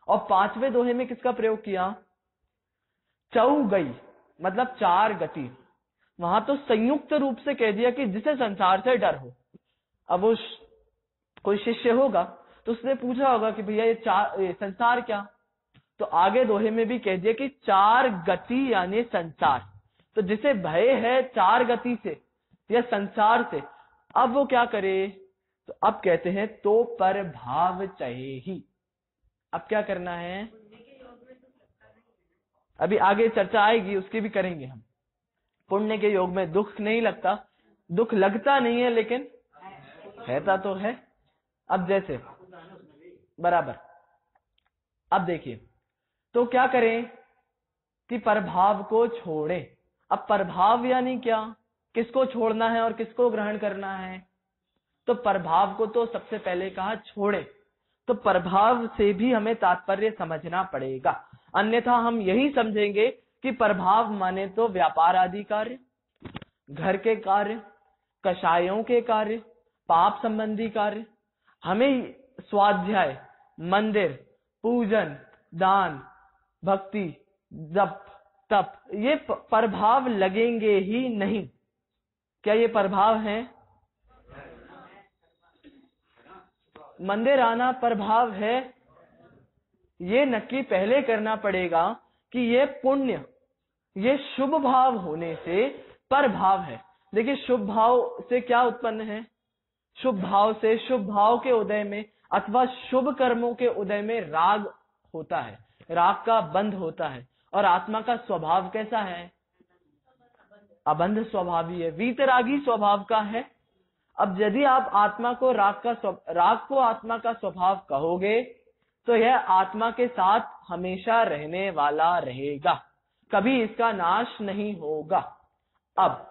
और 5वें दोहे में किसका प्रयोग किया? चौगई, मतलब चार गति। वहां तो संयुक्त रूप से कह दिया कि जिसे संसार से डर हो। अब वो कोई शिष्य होगा तो उसने पूछा होगा कि भैया ये संसार क्या? तो आगे दोहे में भी कह दिया कि चार गति यानी संसार। तो जिसे भय है चार गति से या संसार से, अब वो क्या करे? तो अब कहते हैं तो पर भाव चाहिए ही। अब क्या करना है? अभी आगे चर्चा आएगी, उसकी भी करेंगे हम। पुण्य के योग में दुख नहीं लगता, दुख लगता नहीं है लेकिन रहता तो है। अब जैसे बराबर, अब देखिए तो क्या करें कि प्रभाव को छोड़ें। अब प्रभाव यानी क्या? किसको छोड़ना है और किसको ग्रहण करना है? तो प्रभाव को तो सबसे पहले कहा छोड़े, तो प्रभाव से भी हमें तात्पर्य समझना पड़ेगा, अन्यथा हम यही समझेंगे कि प्रभाव माने तो व्यापार आदि कार्य, घर के कार्य, कषायों के कार्य, पाप संबंधी कार्य। हमें स्वाध्याय, मंदिर, पूजन, दान, भक्ति, जप, तप, ये प्रभाव लगेंगे ही नहीं। क्या ये प्रभाव है? मंदिर आना प्रभाव है? ये नक्की पहले करना पड़ेगा कि ये पुण्य, ये शुभ भाव होने से प्रभाव है। देखिए शुभ भाव से क्या उत्पन्न है? शुभ भाव से, शुभ भाव के उदय में अथवा शुभ कर्मों के उदय में राग होता है, राग का बंध होता है। और आत्मा का स्वभाव कैसा है? अबंध स्वभावी है, वीतरागी स्वभाव का है। अब यदि आप आत्मा को राग को आत्मा का स्वभाव कहोगे तो यह आत्मा के साथ हमेशा रहने वाला रहेगा, कभी इसका नाश नहीं होगा। अब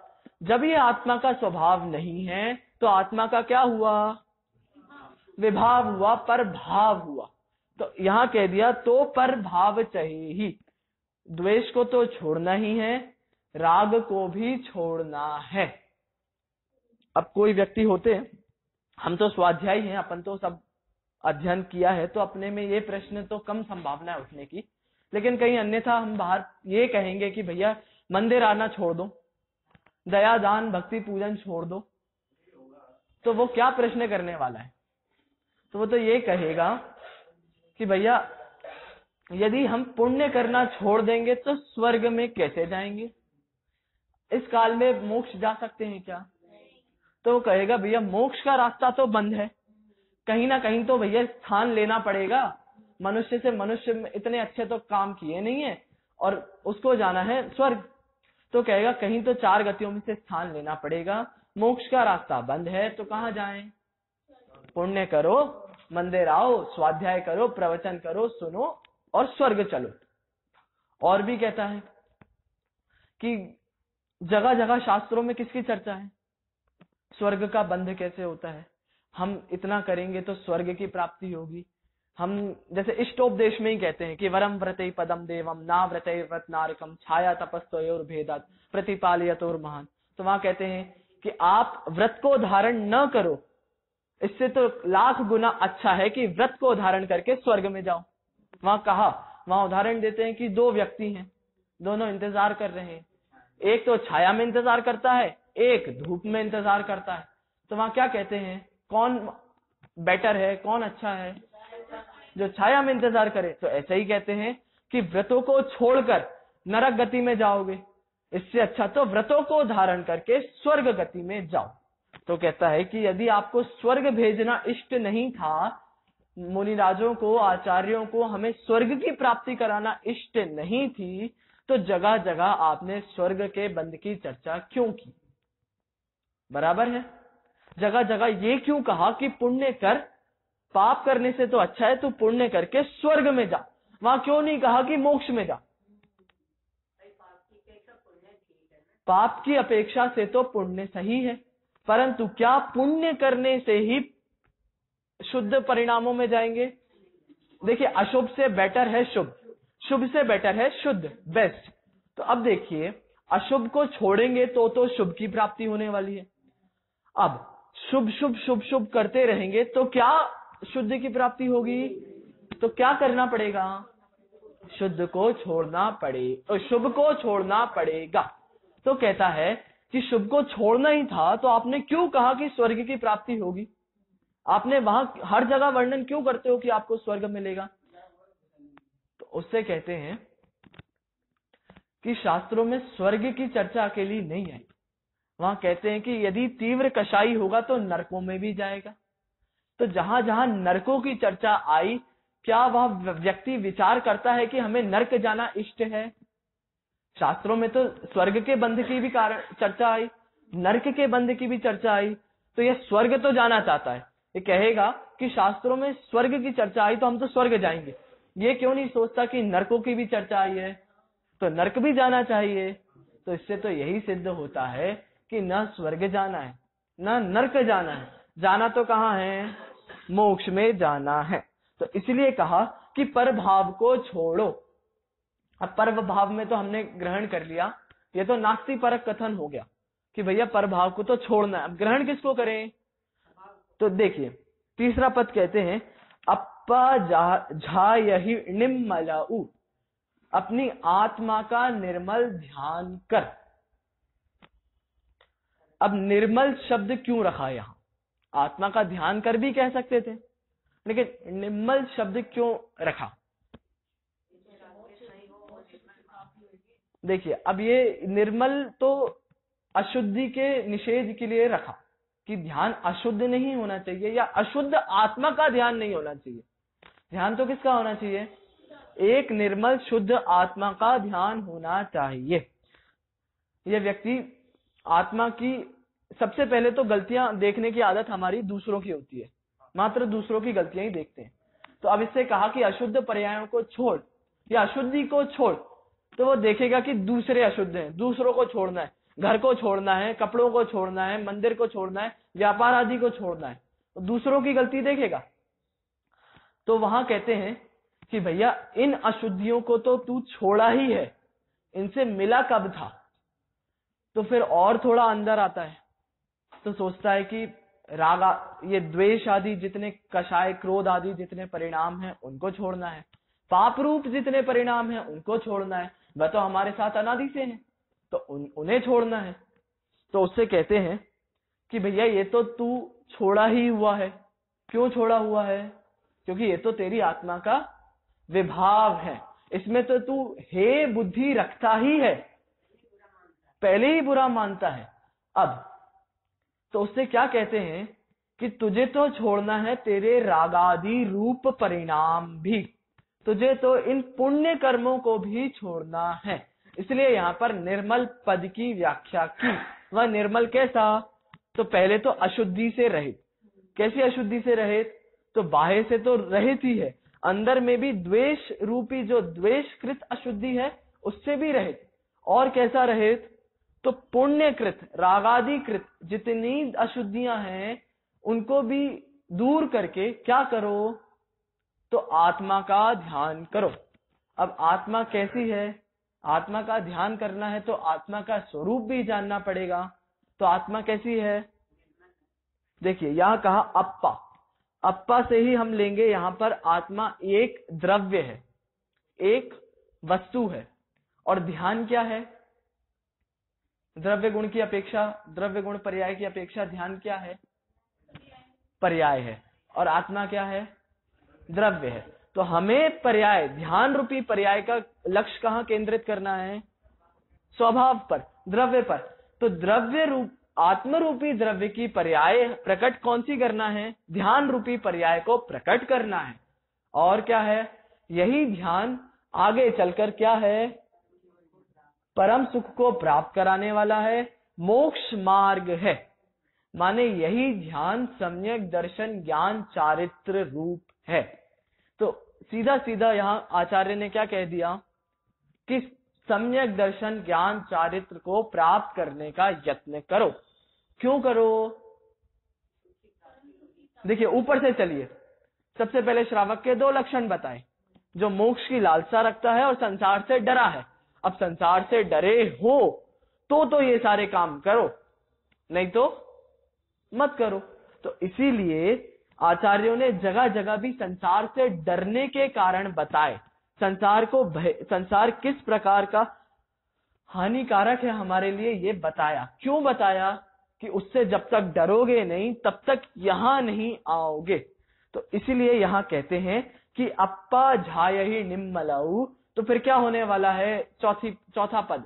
जब ये आत्मा का स्वभाव नहीं है तो आत्मा का क्या हुआ? विभाव हुआ, पर भाव हुआ। तो यहां कह दिया तो पर भाव चाहिए ही। द्वेष को तो छोड़ना ही है, राग को भी छोड़ना है। अब कोई व्यक्ति होते हैं, हम तो स्वाध्यायी हैं, अपन तो सब अध्ययन किया है, तो अपने में ये प्रश्न तो कम संभावना है उठने की, लेकिन कहीं अन्यथा हम बाहर ये कहेंगे कि भैया मंदिर आना छोड़ दो, दया दान भक्ति पूजन छोड़ दो, तो वो क्या प्रश्न करने वाला है? तो वो तो ये कहेगा कि भैया यदि हम पुण्य करना छोड़ देंगे तो स्वर्ग में कैसे जाएंगे? इस काल में मोक्ष जा सकते हैं क्या? तो वो कहेगा भैया मोक्ष का रास्ता तो बंद है, कहीं ना कहीं तो भैया स्थान लेना पड़ेगा। मनुष्य से मनुष्य में इतने अच्छे तो काम किए नहीं है और उसको जाना है स्वर्ग। तो कहेगा कहीं तो 4 गतियों में से स्थान लेना पड़ेगा, मोक्ष का रास्ता बंद है, तो कहाँ जाएं? पुण्य करो, मंदिर आओ, स्वाध्याय करो, प्रवचन करो, सुनो और स्वर्ग चलो। और भी कहता है कि जगह जगह शास्त्रों में किसकी चर्चा है? स्वर्ग का बंध कैसे होता है, हम इतना करेंगे तो स्वर्ग की प्राप्ति होगी। हम जैसे इष्टोपदेश में ही कहते हैं कि वरम व्रते पदम देवम ना व्रते व्रत नारकम छाया तपस्तोर भेदात प्रतिपालयतोर महान। तो वहां कहते हैं कि आप व्रत को धारण न करो, इससे तो लाख गुना अच्छा है कि व्रत को धारण करके स्वर्ग में जाओ। वहां उदाहरण देते हैं कि 2 व्यक्ति हैं, दोनों इंतजार कर रहे हैं, एक तो छाया में इंतजार करता है, एक धूप में इंतजार करता है। तो वहां क्या कहते हैं, कौन बेटर है, कौन अच्छा है? जो छाया में इंतजार करे। तो ऐसे ही कहते हैं कि व्रतों को छोड़कर नरक गति में जाओगे, इससे अच्छा तो व्रतों को धारण करके स्वर्ग गति में जाओ। तो कहता है कि यदि आपको स्वर्ग भेजना इष्ट नहीं था, मुनिराजों को, आचार्यों को हमें स्वर्ग की प्राप्ति कराना इष्ट नहीं थी, तो जगह जगह आपने स्वर्ग के बंध की चर्चा क्यों की? बराबर है। जगह जगह ये क्यों कहा कि पुण्य कर, पाप करने से तो अच्छा है तू पुण्य करके स्वर्ग में जा। वहां क्यों नहीं कहा कि मोक्ष में जा? पाप की अपेक्षा से तो पुण्य सही है, परंतु क्या पुण्य करने से ही शुद्ध परिणामों में जाएंगे? देखिए, अशुभ से बेटर है शुभ, शुभ से बेटर है शुद्ध, बेस्ट। तो अब देखिए, अशुभ को छोड़ेंगे तो शुभ की प्राप्ति होने वाली है। अब शुभ शुभ शुभ शुभ करते रहेंगे तो क्या शुद्ध की प्राप्ति होगी? तो क्या करना पड़ेगा? शुद्ध को छोड़ना पड़ेगा, शुभ को छोड़ना पड़ेगा। तो कहता है कि शुभ को छोड़ना ही था तो आपने क्यों कहा कि स्वर्ग की प्राप्ति होगी? आपने वहां हर जगह वर्णन क्यों करते हो कि आपको स्वर्ग मिलेगा? तो उससे कहते हैं कि शास्त्रों में स्वर्ग की चर्चा अकेली नहीं है। वहां कहते हैं कि यदि तीव्र कषाई होगा तो नरकों में भी जाएगा। तो जहां जहां नरकों की चर्चा आई, क्या वह व्यक्ति विचार करता है कि हमें नरक जाना इष्ट है? शास्त्रों में तो स्वर्ग के बंध की भी चर्चा आई, नरक के बंध की भी चर्चा आई, तो यह स्वर्ग तो जाना चाहता है। ये कहेगा कि शास्त्रों में स्वर्ग की चर्चा आई तो हम तो स्वर्ग जाएंगे। ये क्यों नहीं सोचता कि नरकों की भी चर्चा आई है तो नरक भी जाना चाहिए? तो इससे तो यही सिद्ध होता है कि न स्वर्ग जाना है न नरक जाना है, जाना तो कहाँ है? मोक्ष में जाना है। तो इसलिए कहा कि पर भाव को छोड़ो। अब पर भाव में तो हमने ग्रहण कर लिया, ये तो नास्ति परक कथन हो गया कि भैया पर भाव को तो छोड़ना है। अब ग्रहण किसको करें? तो देखिए, तीसरा पद कहते हैं झायहि निम्मलउ, अपनी आत्मा का निर्मल ध्यान कर। अब निर्मल शब्द क्यों रखा यहां? आत्मा का ध्यान कर भी कह सकते थे, लेकिन निर्मल शब्द क्यों रखा? देखिए, अब ये निर्मल तो अशुद्धि के निषेध के लिए रखा कि ध्यान अशुद्ध नहीं होना चाहिए या अशुद्ध आत्मा का ध्यान नहीं होना चाहिए। ध्यान तो किसका होना चाहिए? एक निर्मल शुद्ध आत्मा का ध्यान होना चाहिए। यह व्यक्ति आत्मा की, सबसे पहले तो गलतियां देखने की आदत हमारी दूसरों की होती है, मात्र दूसरों की गलतियां ही देखते हैं। तो अब इससे कहा कि अशुद्ध पर्यायों को छोड़ या अशुद्धि को छोड़, तो वो देखेगा कि दूसरे अशुद्ध हैं, दूसरों को छोड़ना है। घर को छोड़ना है, कपड़ों को छोड़ना है, मंदिर को छोड़ना है, व्यापार आदि को छोड़ना है, तो दूसरों की गलती देखेगा। तो वहां कहते हैं कि भैया इन अशुद्धियों को तो तू छोड़ा ही है, इनसे मिला कब था? तो फिर और थोड़ा अंदर आता है, तो सोचता है कि राग, ये द्वेष आदि जितने कषाय, क्रोध आदि जितने परिणाम हैं उनको छोड़ना है, पाप रूप जितने परिणाम हैं उनको छोड़ना है, वह तो हमारे साथ अनादि से हैं, तो उन्हें छोड़ना है। तो उससे कहते हैं कि भैया ये तो तू छोड़ा ही हुआ है। क्यों छोड़ा हुआ है? क्योंकि ये तो तेरी आत्मा का विभाव है, इसमें तो तू हे बुद्धि रखता ही है, पहले ही बुरा मानता है। अब तो उससे क्या कहते हैं कि तुझे तो छोड़ना है तेरे रागादि रूप परिणाम भी, तुझे तो इन पुण्य कर्मों को भी छोड़ना है। इसलिए यहाँ पर निर्मल पद की व्याख्या की। वह निर्मल कैसा? तो पहले तो अशुद्धि से रहित। कैसी अशुद्धि से रहित? तो बाहर से तो रहित ही है, अंदर में भी द्वेष रूपी जो द्वेषकृत अशुद्धि है उससे भी रहित। और कैसा रहित? तो पुण्यकृत, रागादिकृत जितनी अशुद्धियां हैं उनको भी दूर करके क्या करो? तो आत्मा का ध्यान करो। अब आत्मा कैसी है? आत्मा का ध्यान करना है तो आत्मा का स्वरूप भी जानना पड़ेगा। तो आत्मा कैसी है? देखिए यहां कहा अप्पा, अप्पा से ही हम लेंगे। यहां पर आत्मा एक द्रव्य है, एक वस्तु है। और ध्यान क्या है? द्रव्य गुण की अपेक्षा, द्रव्य गुण पर्याय की अपेक्षा ध्यान क्या है? पर्याय है। और आत्मा क्या है? द्रव्य है। तो हमें पर्याय, ध्यान रूपी पर्याय का लक्ष्य कहां केंद्रित करना है? स्वभाव पर, द्रव्य पर। तो द्रव्य रूप, आत्म रूपी द्रव्य की पर्याय प्रकट कौन सी करना है? ध्यान रूपी पर्याय को प्रकट करना है। और क्या है? यही ध्यान आगे चलकर क्या है? परम सुख को प्राप्त कराने वाला है, मोक्ष मार्ग है। माने यही ध्यान सम्यक दर्शन ज्ञान चारित्र रूप है। तो सीधा सीधा यहाँ आचार्य ने क्या कह दिया कि सम्यक दर्शन ज्ञान चारित्र को प्राप्त करने का यत्न करो। क्यों करो? देखिए ऊपर से चलिए। सबसे पहले श्रावक के दो लक्षण बताए, जो मोक्ष की लालसा रखता है और संसार से डरा है। अब संसार से डरे हो तो ये सारे काम करो, नहीं तो मत करो। तो इसीलिए आचार्यों ने जगह जगह भी संसार से डरने के कारण बताए। संसार किस प्रकार का हानिकारक है हमारे लिए ये बताया। क्यों बताया? कि उससे जब तक डरोगे नहीं तब तक यहां नहीं आओगे। तो इसीलिए यहां कहते हैं कि अप्पा झायहि निम्मलऊ। तो फिर क्या होने वाला है? चौथा पद,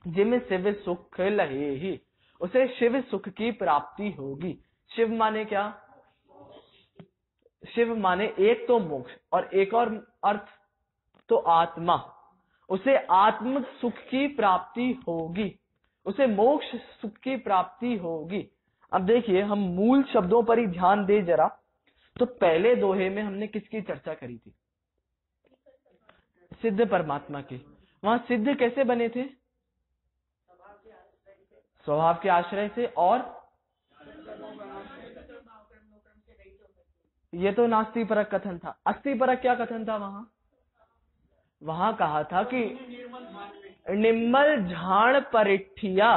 जिम शिव सुख लहे ही, उसे शिव सुख की प्राप्ति होगी। शिव माने क्या? शिव माने एक तो मोक्ष और एक और अर्थ तो आत्मा। उसे आत्म सुख की प्राप्ति होगी, उसे मोक्ष सुख की प्राप्ति होगी। अब देखिए हम मूल शब्दों पर ही ध्यान दे जरा। तो पहले दोहे में हमने किसकी चर्चा करी थी? सिद्ध परमात्मा की। वहां सिद्ध कैसे बने थे? स्वभाव के आश्रय से। और ये तो नास्ति परक कथन था। अस्ति परक क्या कथन था वहां? वहां कहा था कि निर्मल ध्यान परिठिया,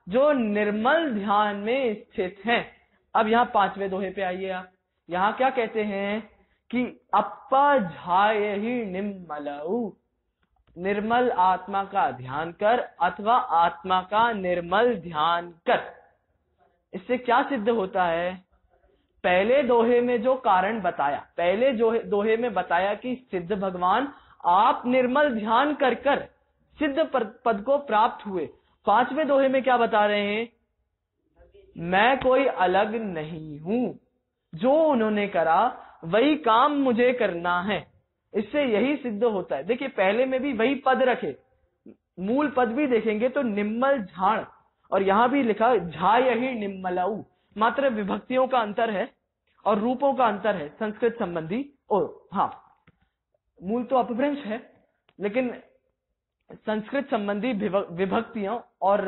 जो निर्मल ध्यान में स्थित हैं। अब यहाँ पांचवें दोहे पे आइए आप। यहाँ क्या कहते हैं कि अप्पा झायहि निम्मलऊ, निर्मल आत्मा का ध्यान कर अथवा आत्मा का निर्मल ध्यान कर। इससे क्या सिद्ध होता है? पहले दोहे में जो कारण बताया, पहले दोहे में बताया कि सिद्ध भगवान आप निर्मल ध्यान कर कर सिद्ध पद को प्राप्त हुए। पांचवें दोहे में क्या बता रहे हैं? मैं कोई अलग नहीं हूं, जो उन्होंने करा वही काम मुझे करना है। इससे यही सिद्ध होता है। देखिए पहले में भी वही पद रखे, मूल पद भी देखेंगे तो निम्मल झाण, और यहां भी लिखा झायहि निम्मलऊ। मात्र विभक्तियों का अंतर है और रूपों का अंतर है संस्कृत संबंधी। और हाँ, मूल तो अपभ्रंश है, लेकिन संस्कृत संबंधी विभक्तियों और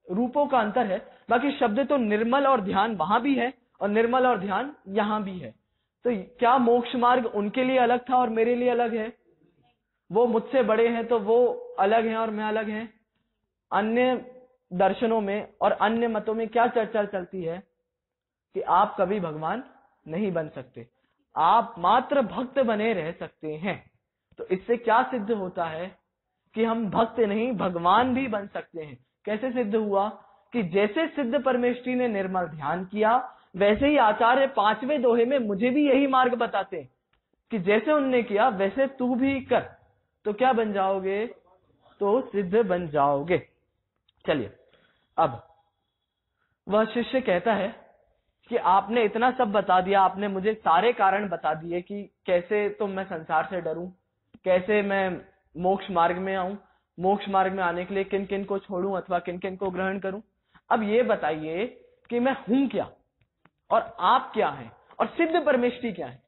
रूपों का अंतर है। बाकी शब्द तो निर्मल और ध्यान वहां भी है और निर्मल और ध्यान यहां भी है। तो क्या मोक्ष मार्ग उनके लिए अलग था और मेरे लिए अलग है? वो मुझसे बड़े हैं तो वो अलग हैं और मैं अलग हैं। अन्य दर्शनों में और अन्य मतों में क्या चर्चा चलती है कि आप कभी भगवान नहीं बन सकते, आप मात्र भक्त बने रह सकते हैं। तो इससे क्या सिद्ध होता है कि हम भक्त नहीं भगवान भी बन सकते हैं। कैसे सिद्ध हुआ कि जैसे सिद्ध परमेष्ठी ने निर्मल ध्यान किया, वैसे ही आचार्य 5वें दोहे में मुझे भी यही मार्ग बताते हैं कि जैसे उनने किया वैसे तू भी कर, तो क्या बन जाओगे? तो सिद्ध बन जाओगे। चलिए, अब वह शिष्य कहता है कि आपने इतना सब बता दिया, आपने मुझे सारे कारण बता दिए कि कैसे तो मैं संसार से डरूं, कैसे मैं मोक्ष मार्ग में आऊं, मोक्ष मार्ग में आने के लिए किन किन को छोड़ूं अथवा किन किन को ग्रहण करूं। अब ये बताइए कि मैं हूं क्या और आप क्या हैं और सिद्ध परमेष्ठी क्या है।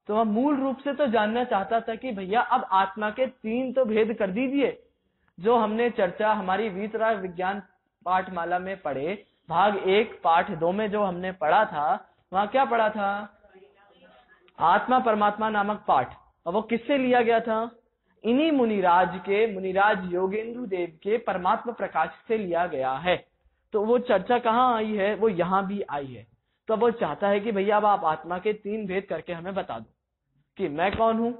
तो वह मूल रूप से तो जानना चाहता था कि भैया अब आत्मा के 3 तो भेद कर दीजिए जो हमने चर्चा हमारी वीतराग विज्ञान पाठमाला में पढ़े। भाग 1 पाठ 2 में जो हमने पढ़ा था, वहां क्या पढ़ा था? आत्मा परमात्मा नामक पाठ। और वो किससे लिया गया था? इन्हीं मुनिराज योगेंद्र देव के परमात्मा प्रकाश से लिया गया है। तो वो चर्चा कहाँ आई है? वो यहां भी आई है। तो वो चाहता है कि भैया अब आप आत्मा के 3 भेद करके हमें बता दो कि मैं कौन हूं,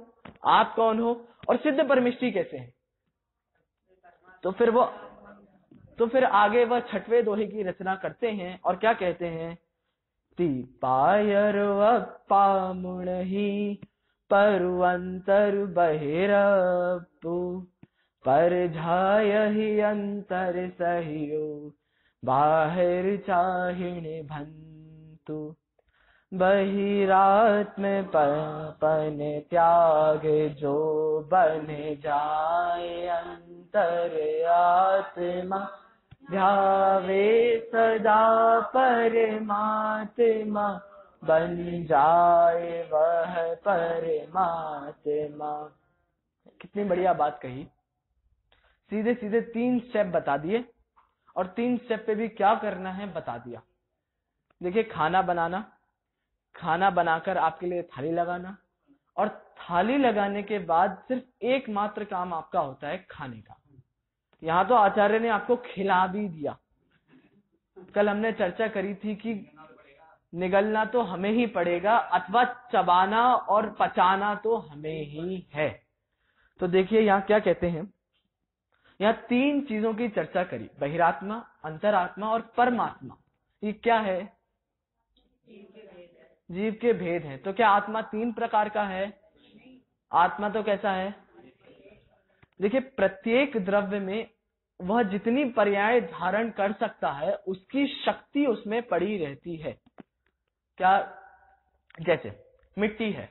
आप कौन हो और सिद्ध परमेष्ठी कैसे है। तो फिर आगे वह 6वें दोहे की रचना करते हैं और क्या कहते हैं? पायर पामुणहि परवंतर बहिरपु पर झायहि अंतर सहियो बाहिर चाहिणे भंतु बहिरात्म पन त्याग जो बन जाए अंतर आत्मा ध्यावे सदा परमात्मा बन जाए वह परमात्मा। कितनी बढ़िया बात कही। सीधे सीधे 3 स्टेप बता दिए और 3 स्टेप पे भी क्या करना है बता दिया। देखिए, खाना बनाकर आपके लिए थाली लगाना, और थाली लगाने के बाद सिर्फ एकमात्र काम आपका होता है खाने का। यहाँ तो आचार्य ने आपको खिला भी दिया। कल हमने चर्चा करी थी कि निगलना तो हमें ही पड़ेगा अथवा चबाना और पचाना तो हमें ही है। तो देखिए यहाँ क्या कहते हैं, यहाँ 3 चीजों की चर्चा करी, बहिरात्मा, अंतरात्मा और परमात्मा। ये क्या है? जीव के भेद हैं। तो क्या आत्मा 3 प्रकार का है? आत्मा तो कैसा है? देखिए, प्रत्येक द्रव्य में वह जितनी पर्याय धारण कर सकता है उसकी शक्ति उसमें पड़ी रहती है। क्या? जैसे मिट्टी है,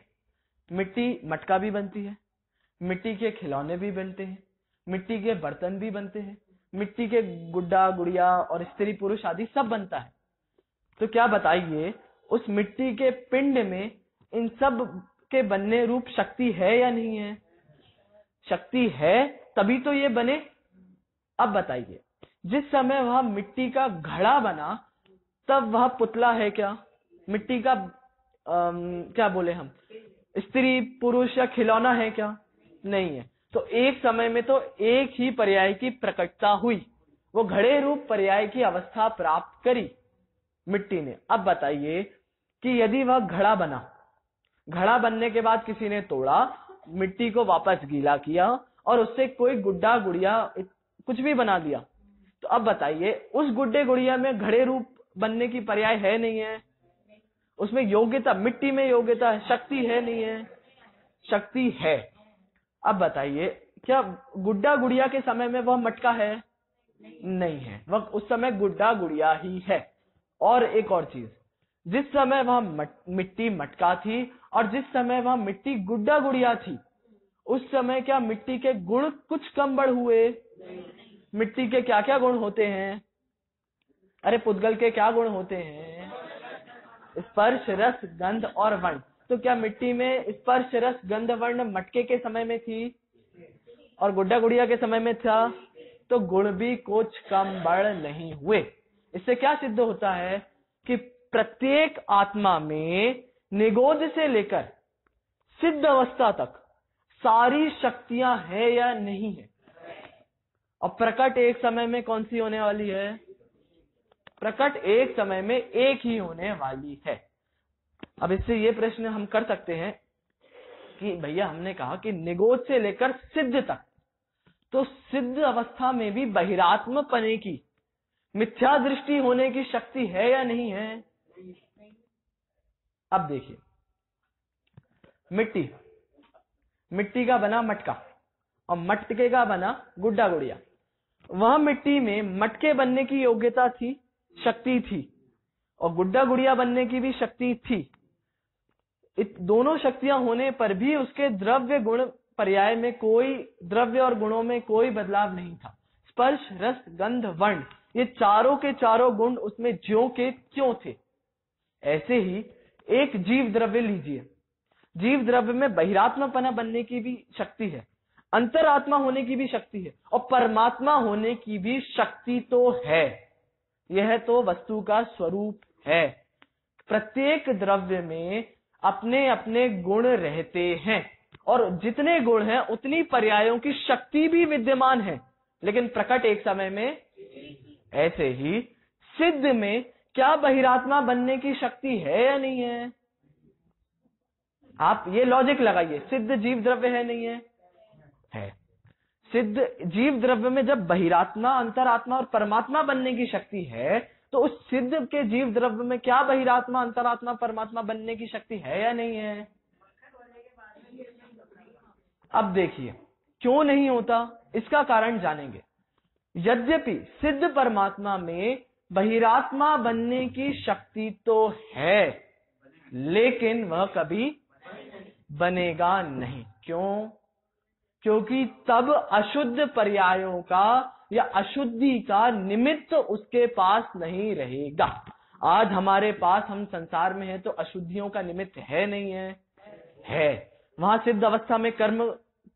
मिट्टी मटका भी बनती है, मिट्टी के खिलौने भी बनते हैं, मिट्टी के बर्तन भी बनते हैं, मिट्टी के गुड्डा गुड़िया और स्त्री पुरुष आदि सब बनता है। तो क्या बताइए, उस मिट्टी के पिंड में इन सब के बनने रूप शक्ति है या नहीं है? शक्ति है, तभी तो ये बने। अब बताइए, जिस समय वह मिट्टी का घड़ा बना तब वह पुतला है क्या? मिट्टी का क्या बोले हम, स्त्री पुरुष या खिलौना है क्या? नहीं है। तो एक समय में तो एक ही पर्याय की प्रकटता हुई, वो घड़े रूप पर्याय की अवस्था प्राप्त करी मिट्टी ने। अब बताइए कि यदि वह घड़ा बना, घड़ा बनने के बाद किसी ने तोड़ा, मिट्टी को वापस गीला किया और उससे कोई गुड्डा गुड़िया कुछ भी बना दिया, तो अब बताइए उस गुड्डे गुड़िया में घड़े रूप बनने की पर्याय है नहीं है? उसमें योग्यता, मिट्टी में योग्यता, शक्ति है नहीं है? शक्ति है। अब बताइए, क्या गुड्डा गुड़िया के समय में वह मटका है? नहीं है, वह उस समय गुड्डा गुड़िया ही है। और एक और चीज, जिस समय वह मिट्टी मटका थी और जिस समय वह मिट्टी गुड्डा गुड़िया थी, उस समय क्या मिट्टी के गुण कुछ कम बढ़ हुए? मिट्टी के क्या क्या गुण होते हैं? अरे पुद्गल के क्या गुण होते हैं? स्पर्श, रस, गंध और वर्ण। तो क्या मिट्टी में स्पर्श, रस, गंध, वर्ण मटके के समय में थी और गुड्डा गुड़िया के समय में था? तो गुण भी कुछ कम बढ़ नहीं हुए। इससे क्या सिद्ध होता है कि प्रत्येक आत्मा में निगोद से लेकर सिद्ध अवस्था तक सारी शक्तियां है या नहीं है। और प्रकट एक समय में कौन सी होने वाली है? प्रकट एक समय में एक ही होने वाली है। अब इससे ये प्रश्न हम कर सकते हैं कि भैया हमने कहा कि निगोद से लेकर सिद्ध तक, तो सिद्ध अवस्था में भी बहिरात्म पने की, मिथ्या दृष्टि होने की शक्ति है या नहीं है? अब देखिए, मिट्टी का बना मटका और मटके का बना गुड्डा गुड़िया। वह मिट्टी में मटके बनने की योग्यता थी, शक्ति थी, और गुड्डा गुड़िया बनने की भी शक्ति थी। दोनों शक्तियां होने पर भी उसके द्रव्य गुण पर्याय में कोई, द्रव्य और गुणों में कोई बदलाव नहीं था। स्पर्श, रस, गंध, वर्ण, ये चारों के चारों गुण उसमें ज्यों के त्यों थे। ऐसे ही एक जीव द्रव्य लीजिए, जीव द्रव्य में बहिरात्मपना बनने की भी शक्ति है, अंतरात्मा होने की भी शक्ति है, और परमात्मा होने की भी शक्ति तो है। यह तो वस्तु का स्वरूप है। प्रत्येक द्रव्य में अपने अपने गुण रहते हैं, और जितने गुण हैं उतनी पर्यायों की शक्ति भी विद्यमान है, लेकिन प्रकट एक समय में। ऐसे ही सिद्ध में क्या बहिरात्मा बनने की शक्ति है या नहीं है? आप ये लॉजिक लगाइए, सिद्ध जीव द्रव्य है नहीं है? है। सिद्ध जीव द्रव्य में जब बहिरात्मा, अंतरात्मा और परमात्मा बनने की शक्ति है, तो उस सिद्ध के जीव द्रव्य में क्या बहिरात्मा, अंतरात्मा, परमात्मा बनने की शक्ति है या नहीं है? अब देखिए क्यों नहीं होता, इसका कारण जानेंगे। यद्यपि सिद्ध परमात्मा में बहिरात्मा बनने की शक्ति तो है, लेकिन वह कभी बनेगा नहीं। क्यों? क्योंकि तब अशुद्ध पर्यायों का या अशुद्धि का निमित्त उसके पास नहीं रहेगा। आज हमारे पास, हम संसार में हैं तो अशुद्धियों का निमित्त है नहीं है? है। वहां सिद्ध अवस्था में कर्म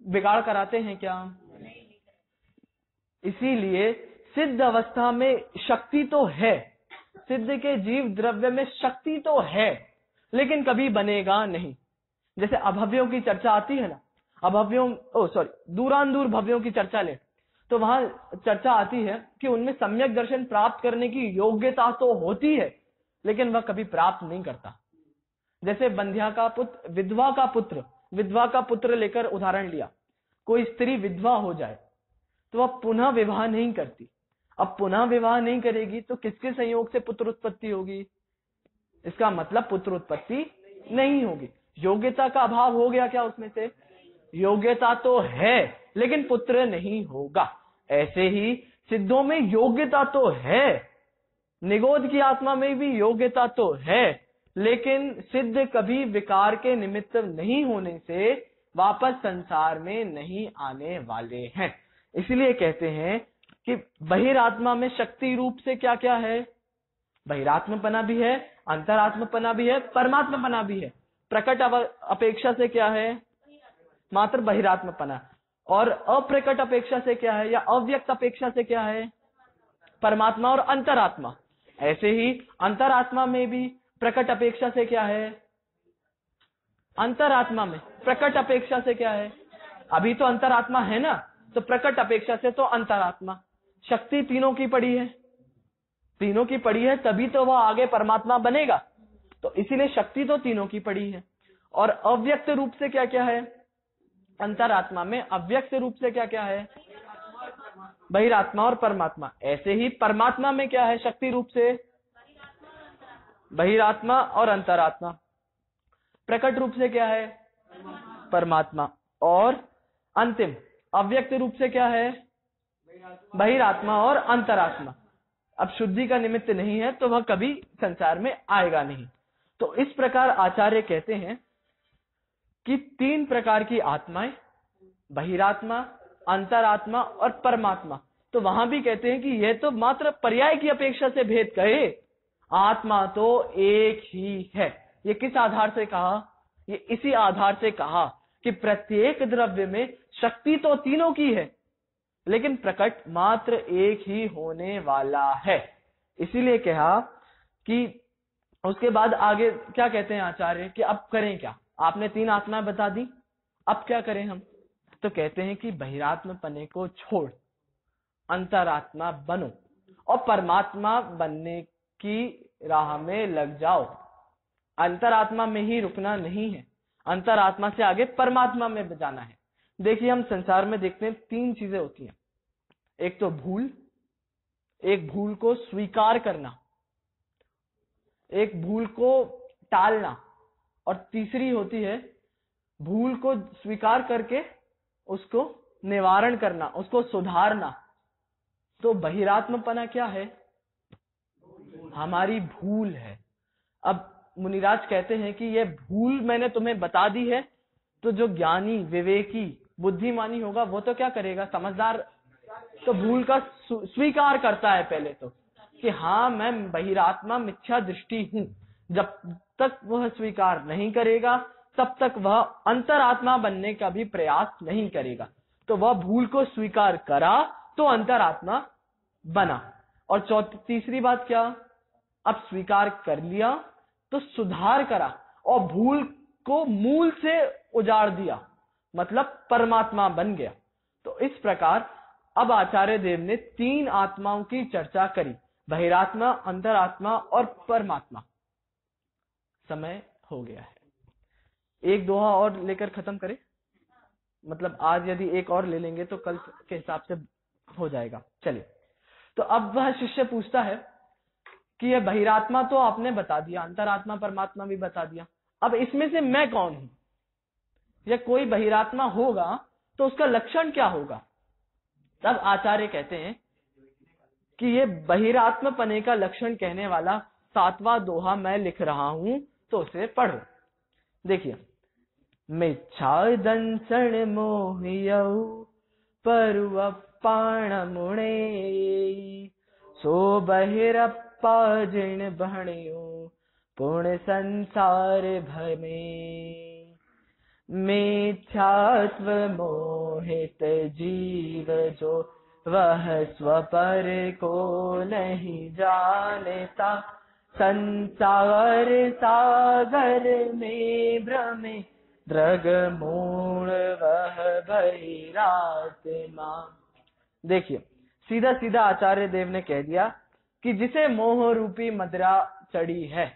बिगाड़ कराते हैं क्या? इसीलिए सिद्ध अवस्था में शक्ति तो है, सिद्ध के जीव द्रव्य में शक्ति तो है, लेकिन कभी बनेगा नहीं। जैसे अभव्यों की चर्चा आती है ना, दूरांदूर भव्यों की चर्चा ले, तो वहां चर्चा आती है कि उनमें सम्यक दर्शन प्राप्त करने की योग्यता तो होती है, लेकिन वह कभी प्राप्त नहीं करता। जैसे बंध्या का पुत्र, विधवा का पुत्र लेकर उदाहरण लिया। कोई स्त्री विधवा हो जाए तो वह पुनः विवाह नहीं करती। अब पुनः विवाह नहीं करेगी तो किसके संयोग से पुत्र उत्पत्ति होगी? इसका मतलब पुत्र उत्पत्ति नहीं होगी। योग्यता का अभाव हो गया क्या उसमें से? योग्यता तो है, लेकिन पुत्र नहीं होगा। ऐसे ही सिद्धों में योग्यता तो है, निगोद की आत्मा में भी योग्यता तो है, लेकिन सिद्ध कभी विकार के निमित्त नहीं होने से वापस संसार में नहीं आने वाले हैं। इसलिए कहते हैं कि बहिरात्मा में शक्ति रूप से क्या क्या है? बहिरात्मपना भी है, अंतरात्मपना भी है, परमात्मपना भी है। प्रकट अपेक्षा से क्या है? मात्र बहिरात्मपना। और अप्रकट अपेक्षा से क्या है, या अव्यक्त अपेक्षा से क्या है? परमात्मा और अंतरात्मा। ऐसे ही अंतरात्मा में भी प्रकट अपेक्षा से क्या है? अंतरात्मा में प्रकट अपेक्षा से क्या है? अभी तो अंतरात्मा है ना, तो प्रकट अपेक्षा से तो अंतरात्मा। शक्ति तीनों की पड़ी है, तीनों की पड़ी है, तभी तो वह आगे परमात्मा बनेगा। तो इसीलिए शक्ति तो तीनों की पड़ी है। और अव्यक्त रूप से क्या क्या है? अंतरात्मा में अव्यक्त रूप से क्या क्या है? बहिरात्मा और परमात्मा। ऐसे ही परमात्मा में क्या है? शक्ति रूप से बहिरात्मा और अंतरात्मा। प्रकट रूप से क्या है? परमात्मा। और अंतिम अव्यक्त रूप से क्या है? बहिरात्मा और अंतरात्मा। अब शुद्धि का निमित्त नहीं है तो वह कभी संसार में आएगा नहीं। तो इस प्रकार आचार्य कहते हैं कि 3 प्रकार की आत्माएं, बहिरात्मा, अंतरात्मा और परमात्मा। तो वहां भी कहते हैं कि यह तो मात्र पर्याय की अपेक्षा से भेद कहे, आत्मा तो एक ही है। ये किस आधार से कहा? ये इसी आधार से कहा कि प्रत्येक द्रव्य में शक्ति तो तीनों की है, लेकिन प्रकट मात्र एक ही होने वाला है। इसीलिए कहा कि उसके बाद आगे क्या कहते हैं आचार्य कि अब करें क्या, आपने 3 आत्माएं बता दी, अब क्या करें हम। तो कहते हैं कि बहिरात्म पने को छोड़ अंतरात्मा बनो और परमात्मा बनने की राह में लग जाओ। अंतरात्मा में ही रुकना नहीं है, अंतरात्मा से आगे परमात्मा में जाना है। देखिए हम संसार में देखते हैं 3 चीजें होती हैं, एक तो भूल, एक भूल को स्वीकार करना, एक भूल को टालना, और तीसरी होती है भूल को स्वीकार करके उसको निवारण करना, उसको सुधारना। तो बहिरात्मपना क्या है, हमारी भूल है। अब मुनिराज कहते हैं कि ये भूल मैंने तुम्हें बता दी है, तो जो ज्ञानी विवेकी बुद्धिमानी होगा वो तो क्या करेगा, समझदार तो भूल का स्वीकार करता है पहले तो, कि हाँ मैं बहिरात्मा मिथ्या दृष्टि हूं। जब तक वह स्वीकार नहीं करेगा तब तक वह अंतरात्मा बनने का भी प्रयास नहीं करेगा। तो वह भूल को स्वीकार करा तो अंतरात्मा बना। और तीसरी बात क्या, अब स्वीकार कर लिया तो सुधार करा और भूल को मूल से उजाड़ दिया, मतलब परमात्मा बन गया। तो इस प्रकार अब आचार्य देव ने 3 आत्माओं की चर्चा करी, बहिरात्मा, अंतरात्मा और परमात्मा। समय हो गया है, एक दोहा और लेकर खत्म करें, मतलब आज यदि एक और ले लेंगे तो कल के हिसाब से हो जाएगा। चलिए, तो अब वह शिष्य पूछता है कि यह बहिरात्मा तो आपने बता दिया, अंतरात्मा परमात्मा भी बता दिया, अब इसमें से मैं कौन हूं, या कोई बहिरात्मा होगा तो उसका लक्षण क्या होगा। तब आचार्य कहते हैं कि ये बहिरात्म पने का लक्षण कहने वाला 7वां दोहा मैं लिख रहा हूं, तो उसे पढ़ो। देखिए, मिच्छा दंसन मोहियौ परुअपाण मुणे सो बहिरप्पा जिण बहणियो पुण्य संसार भमे मिथ्यात्व मोहित जीव जो वह स्वपर को नहीं जानता संसार सागर में भ्रमे दृग मूढ़ वह बहिरात्मा। देखिए, सीधा सीधा आचार्य देव ने कह दिया कि जिसे मोह रूपी मदिरा चढ़ी है,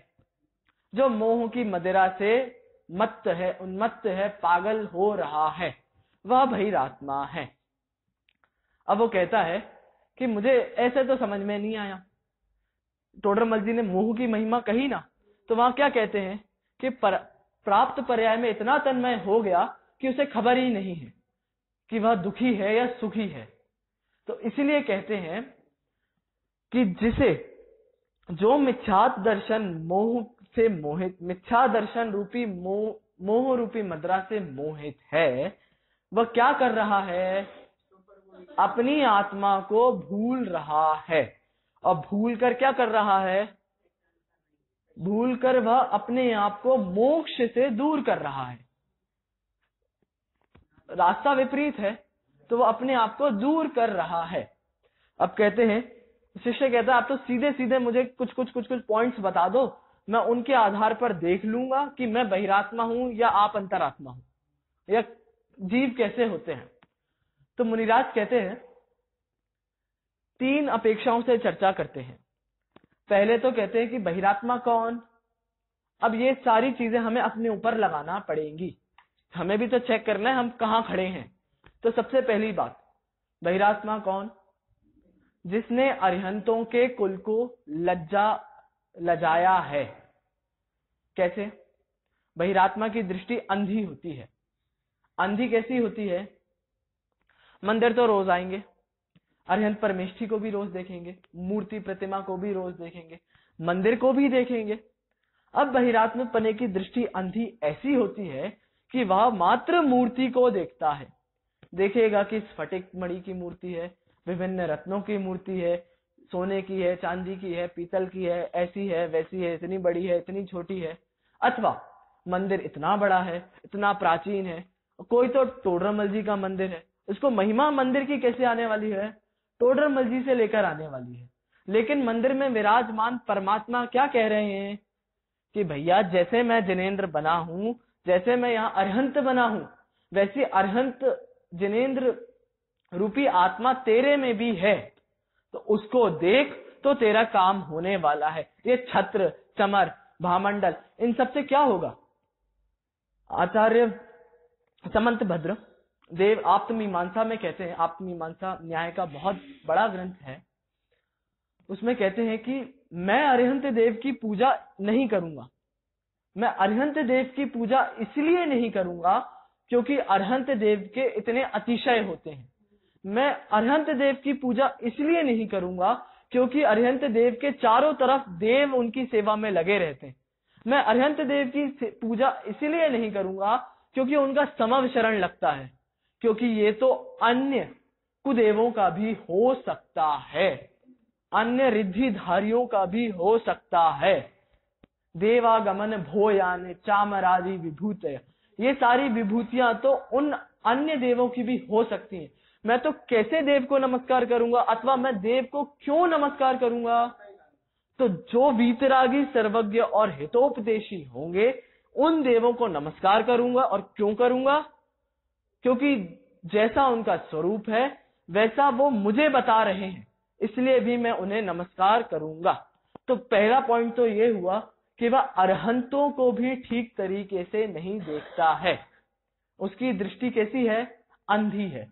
जो मोह की मदिरा से मत्त है, उन्मत्त है, पागल हो रहा है, वह बहिरात्मा है। अब वो कहता है कि मुझे ऐसे तो समझ में नहीं आया, टोडरमल जी ने मोह की महिमा कही ना, तो वहां क्या कहते हैं कि प्राप्त पर्याय में इतना तन्मय हो गया कि उसे खबर ही नहीं है कि वह दुखी है या सुखी है। तो इसीलिए कहते हैं कि जिसे जो मिथ्यात दर्शन मोह से मोहित, मिथ्या दर्शन रूपी मोह रूपी मदिरा से मोहित है, वह क्या कर रहा है, अपनी आत्मा को भूल रहा है। और भूल कर क्या कर रहा है, भूल कर वह अपने आप को मोक्ष से दूर कर रहा है। रास्ता विपरीत है तो वह अपने आप को दूर कर रहा है। अब कहते हैं, शिष्य कहता है आप तो सीधे सीधे मुझे कुछ पॉइंट्स बता दो, मैं उनके आधार पर देख लूंगा कि मैं बहिरात्मा हूं या आप अंतरात्मा हूं, या जीव कैसे होते हैं। तो मुनिराज कहते हैं 3 अपेक्षाओं से चर्चा करते हैं। पहले तो कहते हैं कि बहिरात्मा कौन। अब ये सारी चीजें हमें अपने ऊपर लगाना पड़ेंगी, हमें भी तो चेक करना है हम कहाँ खड़े हैं। तो सबसे पहली बात, बहिरात्मा कौन, जिसने अरिहंतों के कुल को लजाया है। कैसे, बहिरात्मा की दृष्टि अंधी होती है। अंधी कैसी होती है, मंदिर तो रोज आएंगे, अरिहंत परमेष्ठी को भी रोज देखेंगे, मूर्ति प्रतिमा को भी रोज देखेंगे, मंदिर को भी देखेंगे। अब बहिरात्म पने की दृष्टि अंधी ऐसी होती है कि वह मात्र मूर्ति को देखता है, देखेगा कि स्फटिक मणि की मूर्ति है, विभिन्न रत्नों की मूर्ति है, सोने की है, चांदी की है, पीतल की है, ऐसी है, वैसी है, इतनी बड़ी है, इतनी छोटी है, अथवा मंदिर इतना बड़ा है, इतना प्राचीन है। कोई तो टोडरमल जी का मंदिर है, उसको महिमा मंदिर की कैसे आने वाली है? टोडरमल जी से लेकर आने वाली है। लेकिन मंदिर में विराजमान परमात्मा क्या कह रहे हैं कि भैया जैसे मैं जिनेंद्र बना हूं, जैसे मैं यहाँ अरहंत बना हूं, वैसी अरहंत जिनेंद्र रूपी आत्मा तेरे में भी है, तो उसको देख तो तेरा काम होने वाला है। ये छत्र, चमर, भामंडल, इन सब से क्या होगा? आचार्य समंत भद्र देव आप्तमीमांसा में कहते हैं, आप्तमीमांसा न्याय का बहुत बड़ा ग्रंथ है, उसमें कहते हैं कि मैं अरिहंत देव की पूजा नहीं करूंगा। मैं अरिहंत देव की पूजा इसलिए नहीं करूंगा क्योंकि अरिहंत देव के इतने अतिशय होते हैं। मैं अरिहंत देव की पूजा इसलिए नहीं करूंगा क्योंकि अरिहंत देव के चारों तरफ देव उनकी सेवा में लगे रहते हैं। मैं अरिहंत देव की पूजा इसलिए नहीं करूंगा क्योंकि उनका समव शरण लगता है, क्योंकि ये तो अन्य कुदेवों का भी हो सकता है, अन्य रिद्धिधारियों का भी हो सकता है। देवागमन भोयान चामरादि विभूत, ये सारी विभूतियां तो उन अन्य देवों की भी हो सकती हैं। मैं तो कैसे देव को नमस्कार करूंगा, अथवा मैं देव को क्यों नमस्कार करूंगा? तो जो वीतरागी, सर्वज्ञ और हितोपदेशी होंगे उन देवों को नमस्कार करूंगा। और क्यों करूंगा? क्योंकि जैसा उनका स्वरूप है वैसा वो मुझे बता रहे हैं, इसलिए भी मैं उन्हें नमस्कार करूंगा। तो पहला पॉइंट तो ये हुआ कि वह अरहंतों को भी ठीक तरीके से नहीं देखता है, उसकी दृष्टि कैसी है? अंधी है।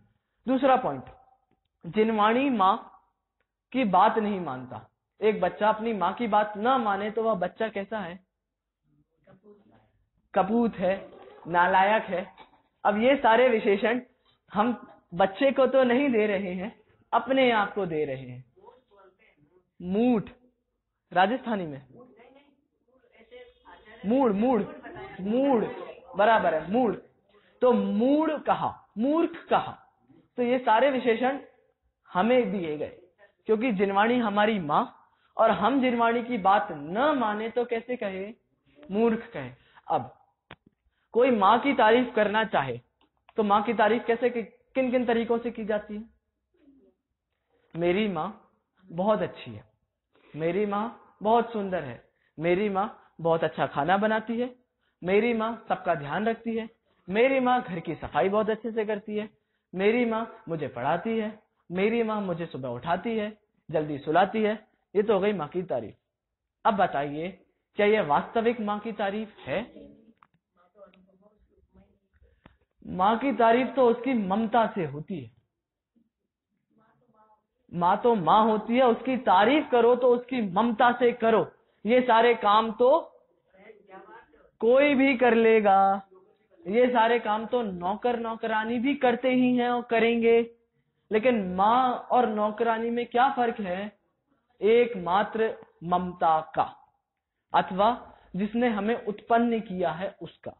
दूसरा पॉइंट, जिनवाणी माँ की बात नहीं मानता। एक बच्चा अपनी माँ की बात ना माने तो वह बच्चा कैसा है? कपूत है, नालायक है। अब ये सारे विशेषण हम बच्चे को तो नहीं दे रहे हैं, अपने आप को दे रहे हैं। मूठ राजस्थानी में मूड मूड मूड बराबर है, मूड। तो मूड कहा, मूर्ख कहा, तो ये सारे विशेषण हमें दिए गए क्योंकि जिनवाणी हमारी माँ, और हम जिनवाणी की बात न माने तो कैसे कहे? मूर्ख कहे। अब कोई माँ की तारीफ करना चाहे तो माँ की तारीफ कैसे, किन किन तरीकों से की जाती है? मेरी माँ बहुत अच्छी है, मेरी माँ बहुत सुंदर है, मेरी माँ बहुत अच्छा खाना बनाती है, मेरी माँ सबका ध्यान रखती है, मेरी माँ घर की सफाई बहुत अच्छे से करती है, मेरी माँ मुझे पढ़ाती है, मेरी माँ मुझे सुबह उठाती है, जल्दी सुलाती है। ये तो हो गई माँ की तारीफ। अब बताइए, क्या यह वास्तविक माँ की तारीफ है? माँ की तारीफ तो उसकी ममता से होती है। माँ तो माँ होती है, उसकी तारीफ करो तो उसकी ममता से करो। ये सारे काम तो कोई भी कर लेगा, ये सारे काम तो नौकर नौकरानी भी करते ही हैं और करेंगे। लेकिन माँ और नौकरानी में क्या फर्क है? एकमात्र ममता का, अथवा जिसने हमें उत्पन्न किया है उसका।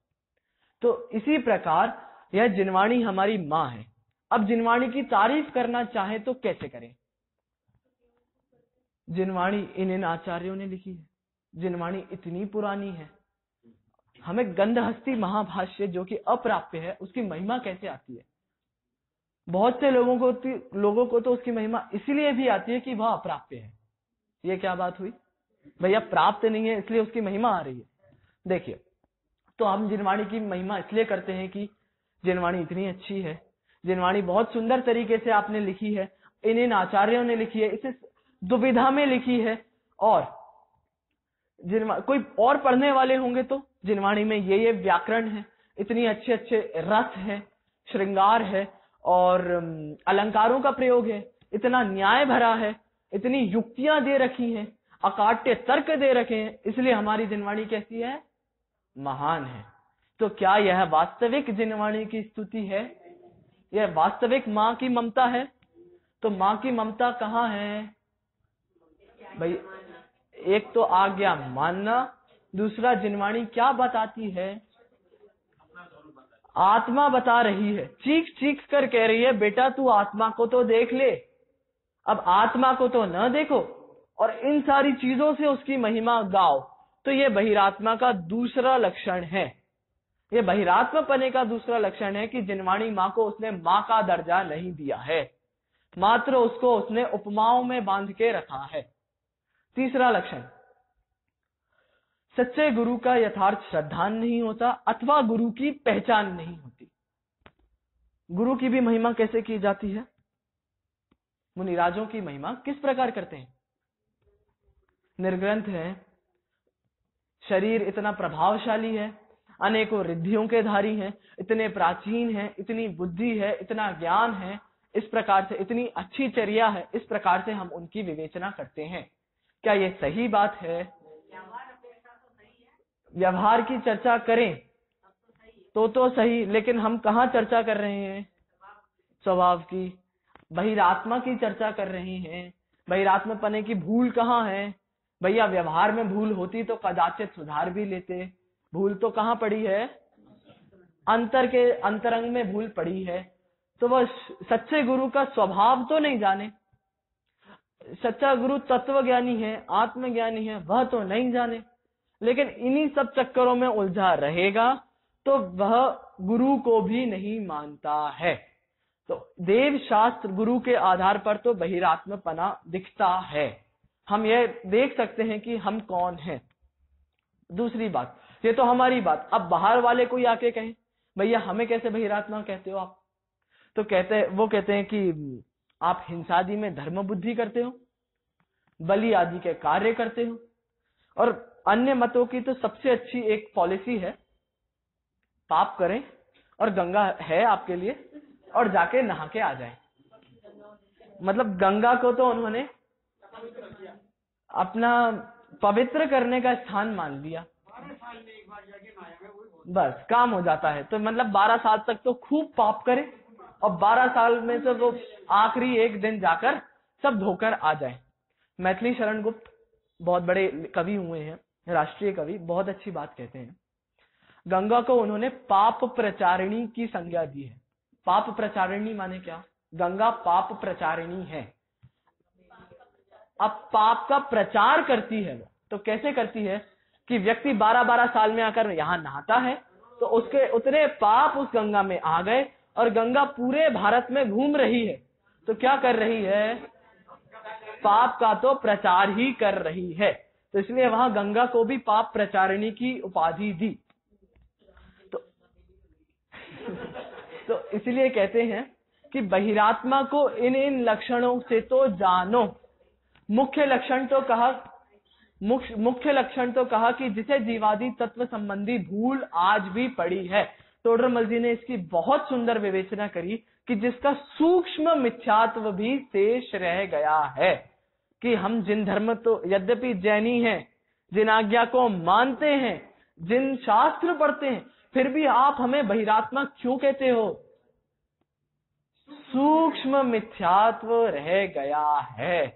तो इसी प्रकार यह जिनवाणी हमारी माँ है। अब जिनवाणी की तारीफ करना चाहे तो कैसे करें? जिनवाणी इन आचार्यों ने लिखी है, जिनवाणी इतनी पुरानी है। हमें गंधहस्ती महाभाष्य जो कि अप्राप्य है, उसकी महिमा कैसे आती है? बहुत से लोगों को तो उसकी महिमा इसलिए भी आती है कि वह अप्राप्य है। ये क्या बात हुई भैया? प्राप्त नहीं है इसलिए उसकी महिमा आ रही है। देखिए, तो हम जिनवाणी की महिमा इसलिए करते हैं कि जिनवाणी इतनी अच्छी है, जिनवाणी बहुत सुंदर तरीके से आपने लिखी है, इन आचार्यों ने लिखी है, इसे दुविधा में लिखी है। और कोई और पढ़ने वाले होंगे तो जिनवाणी में ये व्याकरण है, इतनी अच्छे अच्छे रस है, श्रृंगार है और अलंकारों का प्रयोग है, इतना न्याय भरा है, इतनी युक्तियां दे रखी हैं, अकाट्य तर्क दे रखे हैं, इसलिए हमारी जिनवाणी कैसी है? महान है। तो क्या यह वास्तविक जिनवाणी की स्तुति है? यह वास्तविक माँ की ममता है? तो माँ की ममता कहाँ है भाई? एक तो आज्ञा मानना, दूसरा जिनवाणी क्या बताती है? आत्मा बता रही है, चीख चीख कर कह रही है, बेटा तू आत्मा को तो देख ले। अब आत्मा को तो न देखो और इन सारी चीजों से उसकी महिमा गाओ, तो ये बहिरात्मा का दूसरा लक्षण है। ये बहिरात्म पने का दूसरा लक्षण है कि जिनवाणी माँ को उसने माँ का दर्जा नहीं दिया है, मात्र उसको उसने उपमाओं में बांध के रखा है। तीसरा लक्षण, सच्चे गुरु का यथार्थ श्रद्धान नहीं होता अथवा गुरु की पहचान नहीं होती। गुरु की भी महिमा कैसे की जाती है? मुनिराजों की महिमा किस प्रकार करते हैं? निर्ग्रंथ है, शरीर इतना प्रभावशाली है, अनेकों रिद्धियों के धारी हैं, इतने प्राचीन हैं, इतनी बुद्धि है, इतना ज्ञान है, इस प्रकार से इतनी अच्छी चर्या है, इस प्रकार से हम उनकी विवेचना करते हैं। क्या ये सही बात है? व्यवहार की चर्चा करें तो सही, लेकिन हम कहाँ चर्चा कर रहे हैं? स्वभाव की, बहिरात्मा की चर्चा कर रहे हैं। बहिरात्मा पने की भूल कहाँ है? भैया व्यवहार में भूल होती तो कदाचित सुधार भी लेते, भूल तो कहाँ पड़ी है? अंतर के अंतरंग में भूल पड़ी है। तो वह सच्चे गुरु का स्वभाव तो नहीं जाने, सच्चा गुरु तत्व ज्ञानी है, आत्मज्ञानी है, वह तो नहीं जाने, लेकिन इन्हीं सब चक्करों में उलझा रहेगा तो वह गुरु को भी नहीं मानता है। तो देव शास्त्र गुरु के आधार पर तो बहिरात्मपना दिखता है, हम यह देख सकते हैं कि हम कौन हैं। दूसरी बात, ये तो हमारी बात, अब बाहर वाले कोई आके कहे भैया हमें कैसे बहिरात्मा कहते हो आप, तो वो कहते हैं कि आप हिंसादि में धर्म बुद्धि करते हो, बलि आदि के कार्य करते हो, और अन्य मतों की तो सबसे अच्छी एक पॉलिसी है, पाप करें और गंगा है आपके लिए और जाके नहा के आ जाएं। मतलब गंगा को तो उन्होंने अपना पवित्र करने का स्थान मान लिया, बस काम हो जाता है। तो मतलब 12 साल तक तो खूब पाप करे और 12 साल में से वो आखिरी एक दिन जाकर सब धोकर आ जाए। मैथिली शरण गुप्त बहुत बड़े कवि हुए हैं, राष्ट्रीय कवि, बहुत अच्छी बात कहते हैं। गंगा को उन्होंने पाप प्रचारिणी की संज्ञा दी है। पाप प्रचारिणी माने क्या? गंगा पाप प्रचारिणी है, अब पाप का प्रचार करती है। वो तो कैसे करती है कि व्यक्ति 12-12 साल में आकर यहाँ नहाता है तो उसके उतने पाप उस गंगा में आ गए, और गंगा पूरे भारत में घूम रही है तो क्या कर रही है? पाप का तो प्रचार ही कर रही है। तो इसलिए वहां गंगा को भी पाप प्रचारिणी की उपाधि दी। तो इसलिए कहते हैं कि बहिरात्मा को इन लक्षणों से तो जानो। मुख्य लक्षण तो कहा कि जिसे जीवादि तत्व संबंधी भूल आज भी पड़ी है। टोडरमल जी ने इसकी बहुत सुंदर विवेचना करी कि जिसका सूक्ष्म मिथ्यात्व भी शेष रह गया है, कि हम जिन धर्म तो यद्यपि जैनी हैं, जिन आज्ञा को मानते हैं, जिन शास्त्र पढ़ते हैं, फिर भी आप हमें बहिरात्मा क्यों कहते हो? सूक्ष्म मिथ्यात्व रह गया है।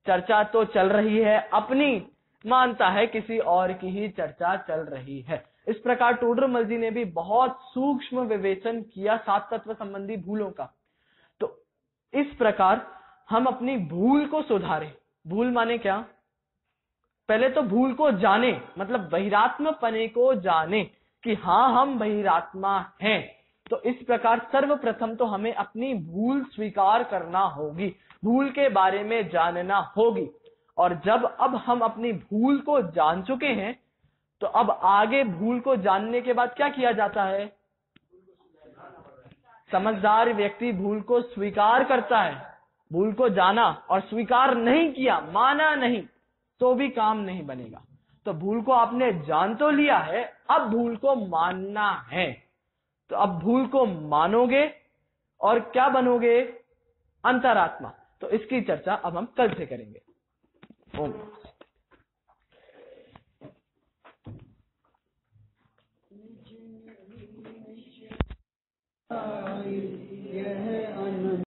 चर्चा तो चल रही है अपनी, मानता है किसी और की ही चर्चा चल रही है। इस प्रकार टोडरमल जी ने भी बहुत सूक्ष्म विवेचन किया 7 तत्व संबंधी भूलों का। तो इस प्रकार हम अपनी भूल को सुधारें। भूल माने क्या? पहले तो भूल को जाने, मतलब बहिरात्म पने को जाने कि हाँ हम बहिरात्मा हैं। तो इस प्रकार सर्वप्रथम तो हमें अपनी भूल स्वीकार करना होगी, भूल के बारे में जानना होगी। और जब अब हम अपनी भूल को जान चुके हैं तो अब आगे भूल को जानने के बाद क्या किया जाता है? समझदार व्यक्ति भूल को स्वीकार करता है। भूल को जाना और स्वीकार नहीं किया, माना नहीं, तो भी काम नहीं बनेगा। तो भूल को आपने जान तो लिया है, अब भूल को मानना है। तो अब भूल को मानोगे और क्या बनोगे? अंतरात्मा। तो इसकी चर्चा अब हम कल से करेंगे। ओम। यह